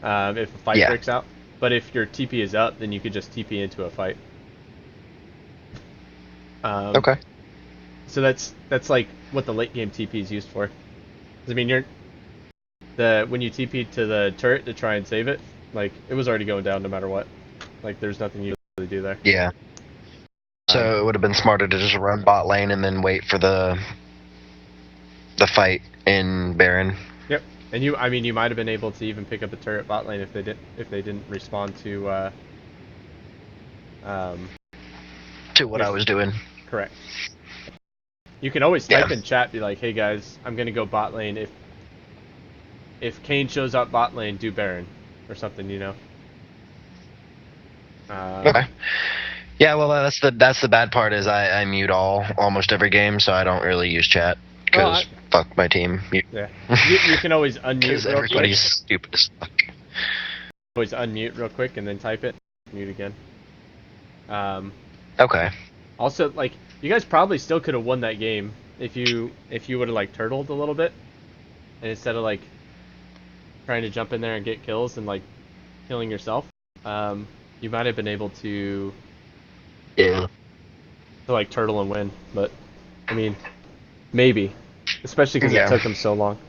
If a fight breaks out. But if your TP is up, then you could just TP into a fight. Okay. So that's like what the late game TP is used for. 'Cause, I mean, when you TP to the turret to try and save it, like, it was already going down no matter what. Like, there's nothing you really do there. Yeah. So it would have been smarter to just run bot lane and then wait for the fight in Baron. Yep. And you might have been able to even pick up a turret bot lane if they didn't respond to what I was doing. Correct. You can always type in chat, be like, hey guys, I'm gonna go bot lane. If Kayn shows up bot lane, do Baron or something, you know. Okay. Yeah, well, that's the bad part is I mute almost every game, so I don't really use chat because fuck my team. Yeah. You can always unmute Because real everybody's quick. stupid as fuck. Always unmute real quick and then type it. Mute again. Okay. Also, like, you guys probably still could have won that game if you would have, like, turtled a little bit, and instead of, like, trying to jump in there and get kills and, like, killing yourself, you might have been able to like turtle and win. But I mean, maybe, especially because it took them so long.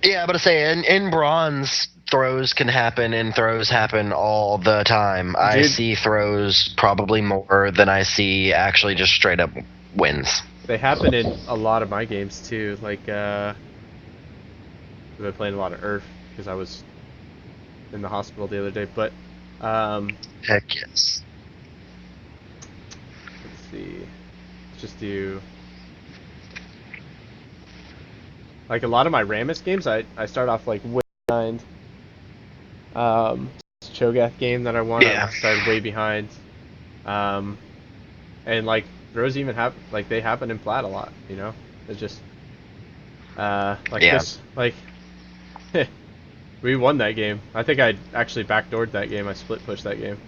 Yeah, but I say in bronze, throws can happen, and throws happen all the time. I see throws probably more than I see actually just straight up wins. They happen in a lot of my games too. Like, I've been playing a lot of Earth because I was in the hospital the other day. But heck yes. Let's see. Let's just do. Like, a lot of my Rammus games, I start off like way behind. Cho'Gath game that I won, I started way behind. And like throws even they happen in plat a lot, you know. It's just this, like, we won that game. I think I actually backdoored that game. I split pushed that game.